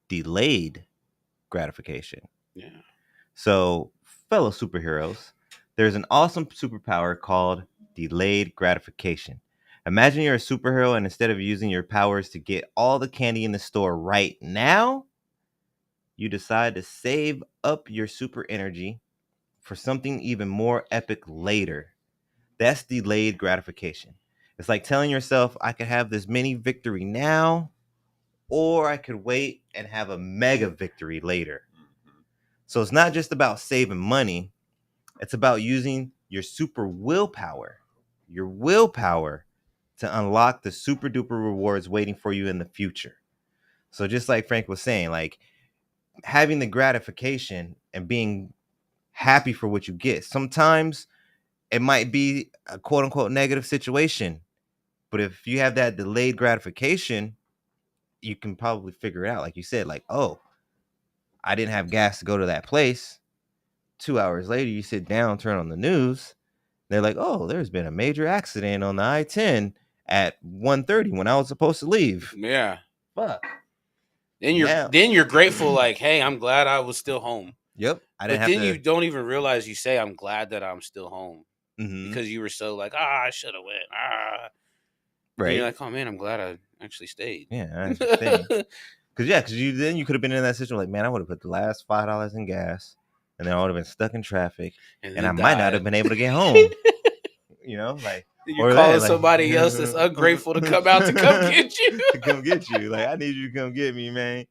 delayed gratification. Yeah. So, fellow superheroes, there's an awesome superpower called delayed gratification. Imagine you're a superhero and instead of using your powers to get all the candy in the store right now, you decide to save up your super energy for something even more epic later. That's delayed gratification. It's like telling yourself, I could have this mini victory now, or I could wait and have a mega victory later. So it's not just about saving money, it's about using your super willpower, to unlock the super duper rewards waiting for you in the future. So just like Frank was saying, like having the gratification and being happy for what you get. Sometimes it might be a quote unquote negative situation, but if you have that delayed gratification, you can probably figure it out. Like you said, like, oh, I didn't have gas to go to that place. 2 hours later, you sit down, turn on the news. They're like, oh, there's been a major accident on the I-10 at 1:30 when I was supposed to leave. Yeah. Fuck. Then you're grateful, like, hey, I'm glad I was still home. Yep. You don't even realize you say, I'm glad that I'm still home. Because you were so like, I should have went. Right. And you're like, oh man, I'm glad I actually stayed. Yeah, that's the thing. Because you could have been in that situation like, man, I would have put the last $5 in gas, and then I would have been stuck in traffic, and I might not have been able to get home. Like you're calling somebody else that's ungrateful to come out to come get you. To come get you. Like, I need you to come get me, man.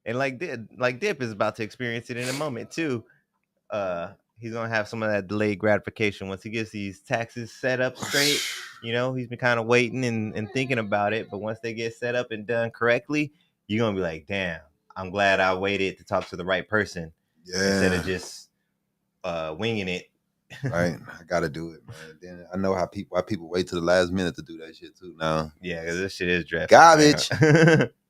And like Dip is about to experience it in a moment too. He's gonna have some of that delayed gratification once he gets these taxes set up straight. He's been kind of waiting and thinking about it, but once they get set up and done correctly, you're gonna be like, damn, I'm glad I waited to talk to the right person instead of just winging it. Right, I gotta do it, man. Then I know why people wait to the last minute to do that shit too. Now, yeah, because this shit is dreadful. Garbage.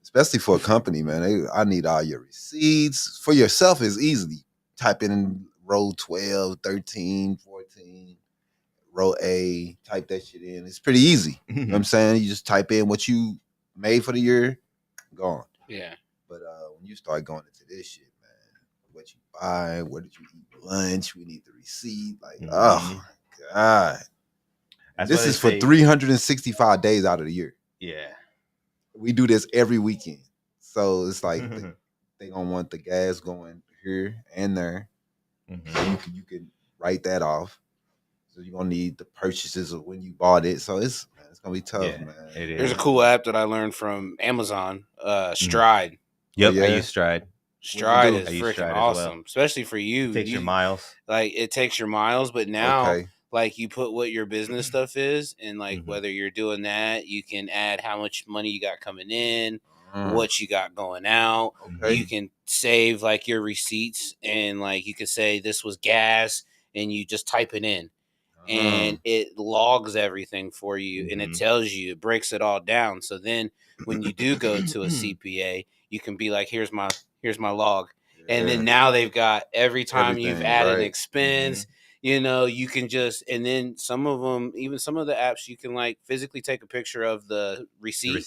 Especially for a company, man. I need all your receipts. For yourself, it's easy. Type in row 12, 13, 14. row A, type that shit in. It's pretty easy. You know what I'm saying? You just type in what you made for the year, gone. Yeah. But when you start going into this shit, man, what you buy, where did you eat lunch? We need the receipt. Like, oh my God. This is for 365 days out of the year. Yeah. We do this every weekend. So it's like they gonna want the gas going here and there. So you can write that off. So you're gonna need the purchases of when you bought it. So it's gonna be tough, man. It is. There's a cool app that I learned from Amazon, Stride. Yep, I use Stride. Stride is freaking awesome, especially for you. It takes your miles. Like it takes your miles, but now like you put what your business stuff is, and like whether you're doing that, you can add how much money you got coming in, what you got going out. You can save like your receipts, and like you could say this was gas, and you just type it in. And it logs everything for you, and it tells you, it breaks it all down. So then when you do go to a CPA, you can be like, here's my log. And then now they've got every time you've added an expense, you know, you can just, and then some of them, even some of the apps, you can like physically take a picture of the receipt,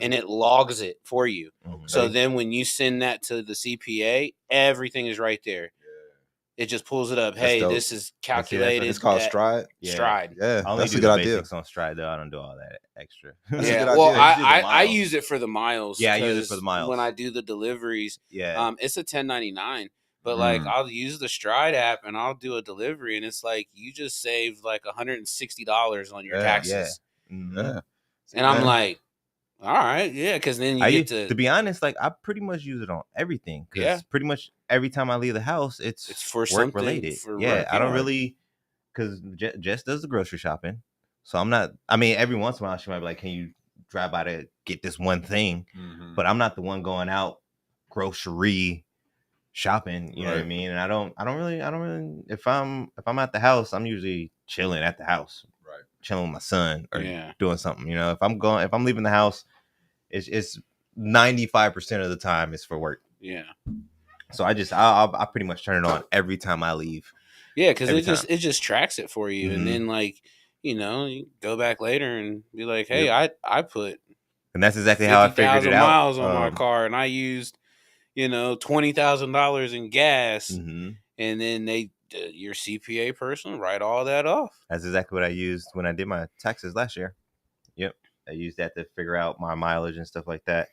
and it logs it for you. So then when you send that to the CPA, everything is right there. It just pulls it up. Hey, this is calculated. It's called Stride. Stride. Yeah, I only that's do a good the idea. basics on Stride though. I don't do all that extra. Yeah, well, I use it for the miles. Yeah, I use it for the miles when I do the deliveries. Yeah, it's a 1099, but like I'll use the Stride app and I'll do a delivery, and it's like you just saved like $160 on your taxes. Yeah. And I'm like, all right, yeah, because then you get to be honest, like I pretty much use it on everything. Because pretty much every time I leave the house, it's for work related. I don't really, because Jess does the grocery shopping, so I'm not. I mean, every once in a while she might be like, "Can you drive by to get this one thing?" But I'm not the one going out grocery shopping. You know what I mean? And I don't really. If I'm at the house, I'm usually chilling at the house, chilling with my son or doing something. You know, if I'm leaving the house, it's 95% of the time it's for work. Yeah. So I pretty much turn it on every time I leave. Yeah, because it just tracks it for you, and then like you know you go back later and be like, hey, I put, and that's exactly how I figured it out. miles on my car, and I used $20,000 in gas, and then your CPA person write all that off. That's exactly what I used when I did my taxes last year. Yep, I used that to figure out my mileage and stuff like that.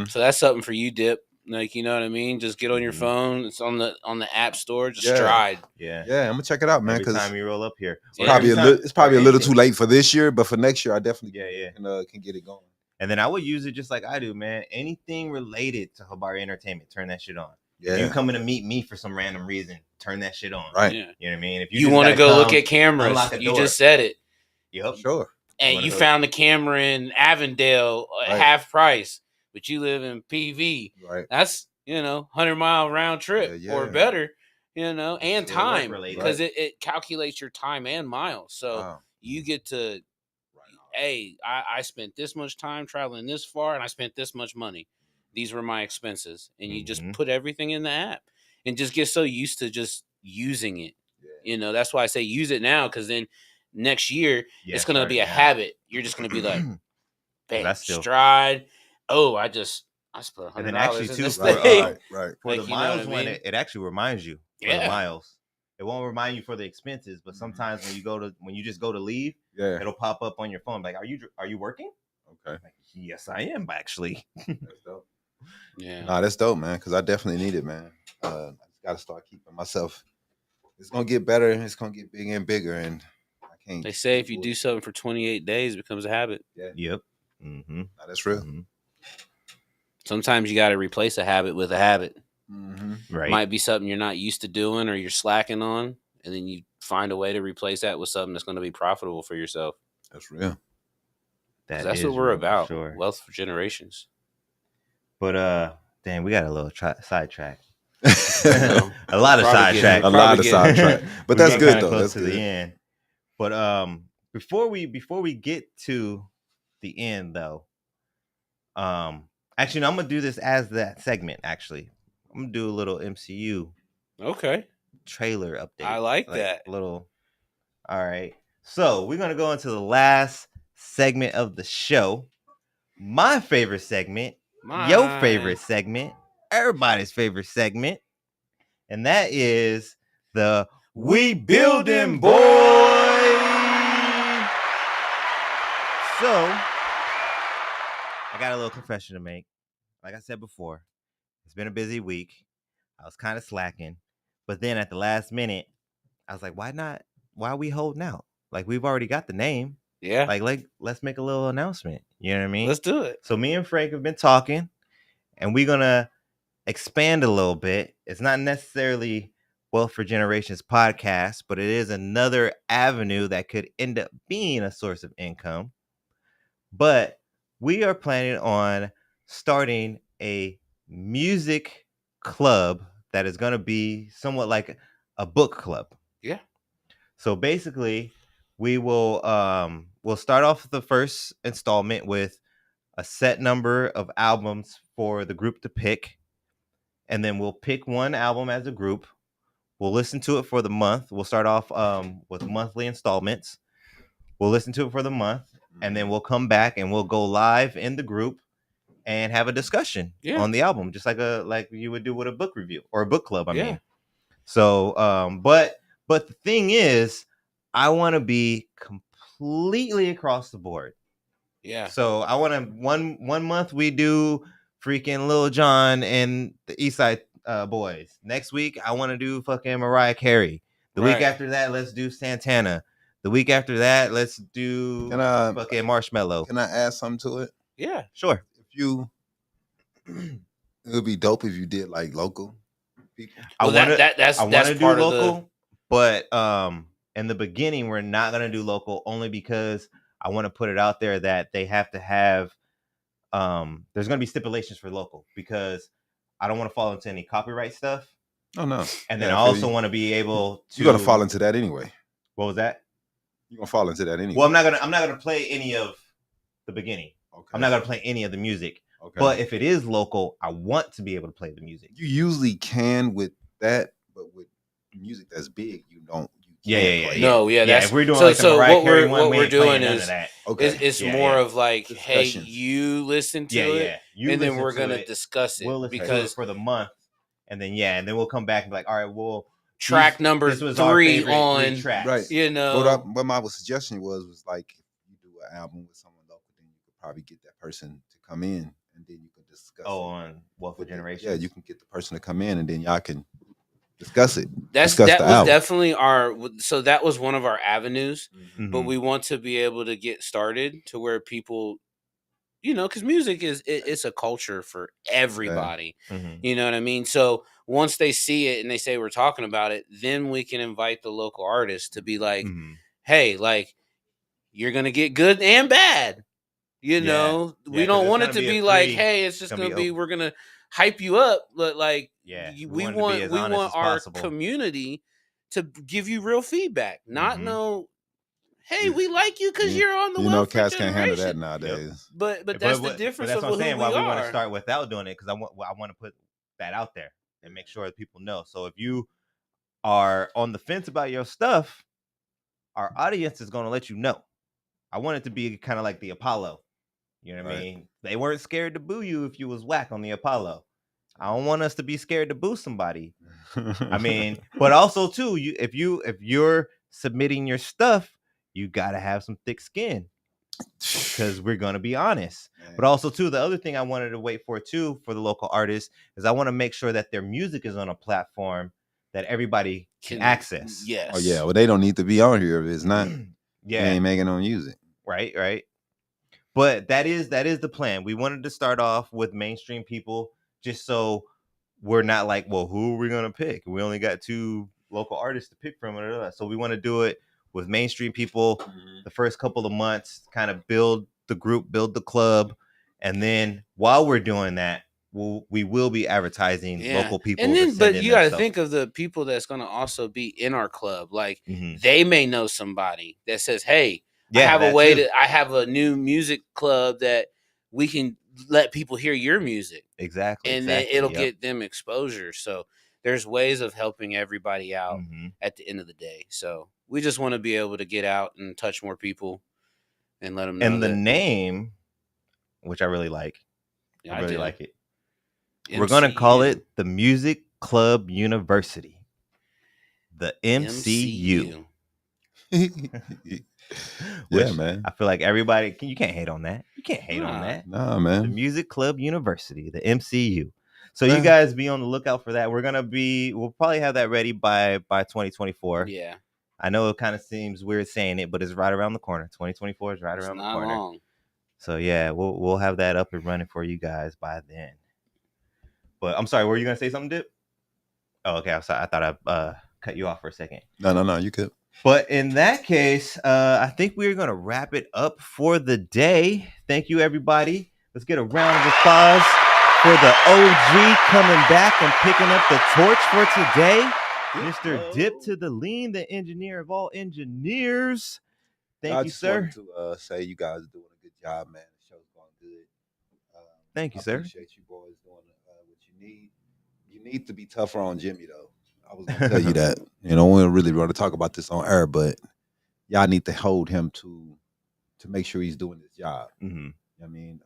So that's something for you, Dip. Like, you know what I mean? Just get on your phone. It's on the app store. Just Stride. Yeah, I'm gonna check it out, man. Every time you roll up here, it's probably a little too late for this year, but for next year, I definitely can get it going. And then I would use it just like I do, man. Anything related to Habari Entertainment, turn that shit on. Yeah. If you coming to meet me for some random reason, turn that shit on. Right. Yeah. You know what I mean? If you want to go look at cameras, you just said it. Yep. Sure. And you found the camera in Avondale at half price, but you live in PV. Right. That's 100-mile round trip or better, and time, because it calculates your time and miles. So you get to, hey, I spent this much time traveling this far, and I spent this much money. These were my expenses, and you just put everything in the app, and just get so used to just using it. Yeah. That's why I say use it now, because then next year it's gonna be a habit. You're just gonna be like, bam, Stride. Oh, I spent $100 and then actually too for the miles one, it actually reminds you for the miles. It won't remind you for the expenses, but sometimes when you just go to leave, it'll pop up on your phone like, are you working? Okay. Like, yes, I am actually. That's dope. Yeah. Nah, that's dope, man. Because I definitely need it, man. I just gotta start keeping myself. It's gonna get better. It's gonna get bigger and bigger, and I can't. They say if you do something for 28 days, it becomes a habit. Yeah. Yep. Nah, that's real. Sometimes you got to replace a habit with a habit. Right. Might be something you're not used to doing or you're slacking on, and then you find a way to replace that with something that's going to be profitable for yourself. That's real. That's what we're about. Sure. Wealth for generations. But damn, we got a little sidetrack. A lot of sidetrack. But that's good though. Close to the end. But before we get to the end though, actually, no, I'm gonna do this as that segment. Actually, I'm gonna do a little MCU. Okay. Trailer update. I like that little. All right. So we're gonna go into the last segment of the show. My favorite segment, your favorite segment, everybody's favorite segment, and that is the We Building Boy. So I got a little confession to make. Like I said before, it's been a busy week. I was kind of slacking, but then at the last minute, I was like, why not? Why are we holding out? Like, we've already got the name. Yeah. Like let's make a little announcement. You know what I mean? Let's do it. So me and Frank have been talking, and we're gonna expand a little bit. It's not necessarily Wealth for Generations podcast, but it is another avenue that could end up being a source of income. But we are planning on starting a music club that is going to be somewhat like a book club. Yeah. So basically, we'll start off the first installment with a set number of albums for the group to pick, and then we'll pick one album as a group. We'll listen to it for the month. We'll start off with monthly installments. We'll listen to it for the month, and then we'll come back and we'll go live in the group and have a discussion on the album, just like you would do with a book review or a book club. I mean, so but the thing is, I want to be completely across the board. Yeah. So I want to one month we do freaking Lil Jon and the East Side Boys. Next week I want to do fucking Mariah Carey. The week after that, let's do Santana. The week after that, let's do fucking Marshmello. Can I add something to it? Yeah, sure. If you, it would be dope if you did like local people. Well, that's do local, but in the beginning we're not gonna do local only because I want to put it out there that they have to have there's gonna be stipulations for local because I don't want to fall into any copyright stuff. Oh no. And then I also want to be able to. You're gonna fall into that anyway. What was that? You're gonna fall into that anyway. Well, I'm not gonna play any of the beginning. Okay. I'm not gonna play any of the music. Okay. But if it is local, I want to be able to play the music. You usually can with that, but with music that's big, you don't. Yeah. No, that's if we're doing like the Mariah Carey one, what we're doing is it's more of like, hey, you listen to it, and then we're gonna discuss it. We'll listen to it for the month, and then we'll come back and be like, all right, well, track number 3 on tracks. Right. You know, what my suggestion was like, if you do an album with someone local, then you could probably get that person to come in, and then you can discuss. On Wealth for Generations. Yeah, you can get the person to come in, and then y'all can discuss it. That was definitely so that was one of our avenues, but we want to be able to get started to where people, you know, because music it's a culture for everybody. You know what I mean? So once they see it and they say we're talking about it, then we can invite the local artist to be like, hey, like, you're gonna get good and bad. You know, we don't want it to be like, hey, it's just gonna be we're gonna hype you up, but like, we want our community to give you real feedback, not hey, we like you because you're on the Wealth for cats can't handle that nowadays. But that's the difference. But that's what I'm saying. Why we want to start without doing it, because I want to put that out there and make sure that people know. So if you are on the fence about your stuff, our audience is going to let you know. I want it to be kind of like the Apollo. You know what I mean? They weren't scared to boo you if you was whack on the Apollo. I don't want us to be scared to boo somebody. I mean, but also too, if you're submitting your stuff, you gotta have some thick skin, because we're gonna be honest. But also too, the other thing I wanted to wait for too for the local artists is I want to make sure that their music is on a platform that everybody can access. Yes. Oh yeah. Well, they don't need to be on here if it's not. They ain't making no music. Right. But that is the plan. We wanted to start off with mainstream people, just so we're not like, well, who are we gonna pick? We only got 2 local artists to pick from. So we want to do it with mainstream people the first couple of months, kind of build the group, build the club, and then while we're doing that, we will be advertising local people. And then, but you got to think of the people that's going to also be in our club. Like they may know somebody that says, "Hey, I have a way I have a new music club that we can let people hear your music." Exactly. And then it'll get them exposure. So there's ways of helping everybody out at the end of the day. So we just want to be able to get out and touch more people and let them know. And the name, which I really like, I really like it. MCU. We're gonna call it the Music Club University, the MCU. Yeah, man. I feel like everybody you can't hate on that. You can't hate on that. Nah, man. The Music Club University, the MCU. So you guys be on the lookout for that. We'll probably have that ready by 2024. Yeah. I know it kind of seems weird saying it, but it's right around the corner. 2024 is right around the corner. Long. So yeah, we'll have that up and running for you guys by then. But I'm sorry, were you gonna say something, Dip? Oh, okay. I'm sorry. I thought I cut you off for a second. No, you could. But in that case, I think we're gonna wrap it up for the day. Thank you, everybody. Let's get a round of applause for the OG coming back and picking up the torch for today. Mr. Dip to the lean, the engineer of all engineers. Thank you, sir. I just wanted to say you guys are doing a good job, man. The show's going good. Thank you, sir. I appreciate you boys doing what you need. You need to be tougher on Jimmy, though. I was going to tell you that. We don't really want to talk about this on air, but y'all need to hold him to make sure he's doing his job. Mm-hmm. I mean,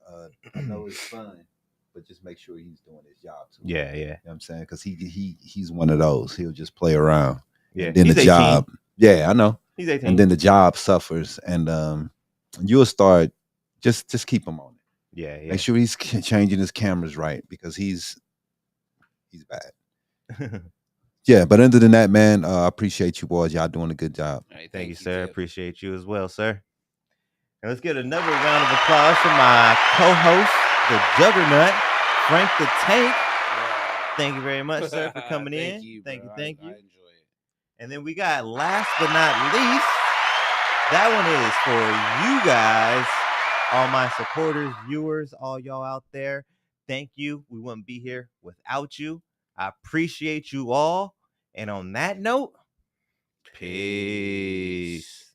I know it's fun, but just make sure he's doing his job too. Yeah. You know what I'm saying? Because he's one of those. He'll just play around. Yeah. And then he's the 18. job. Yeah, I know. He's 18. And then the job suffers, and you'll start just keep him on it. Yeah. Make sure he's changing his cameras right because he's bad. Yeah, but other than that, man, I appreciate you boys. Y'all doing a good job. Right, thank you, sir. Dip. Appreciate you as well, sir. And let's get another round of applause for my co-host, the Juggernaut, Frank the Tank. Thank you very much, sir, for coming in. Thank you. I enjoy it. And then we got, last but not least, that one is for you guys, all my supporters, viewers, all y'all out there. Thank you. We wouldn't be here without you. I appreciate you all. And on that note, peace.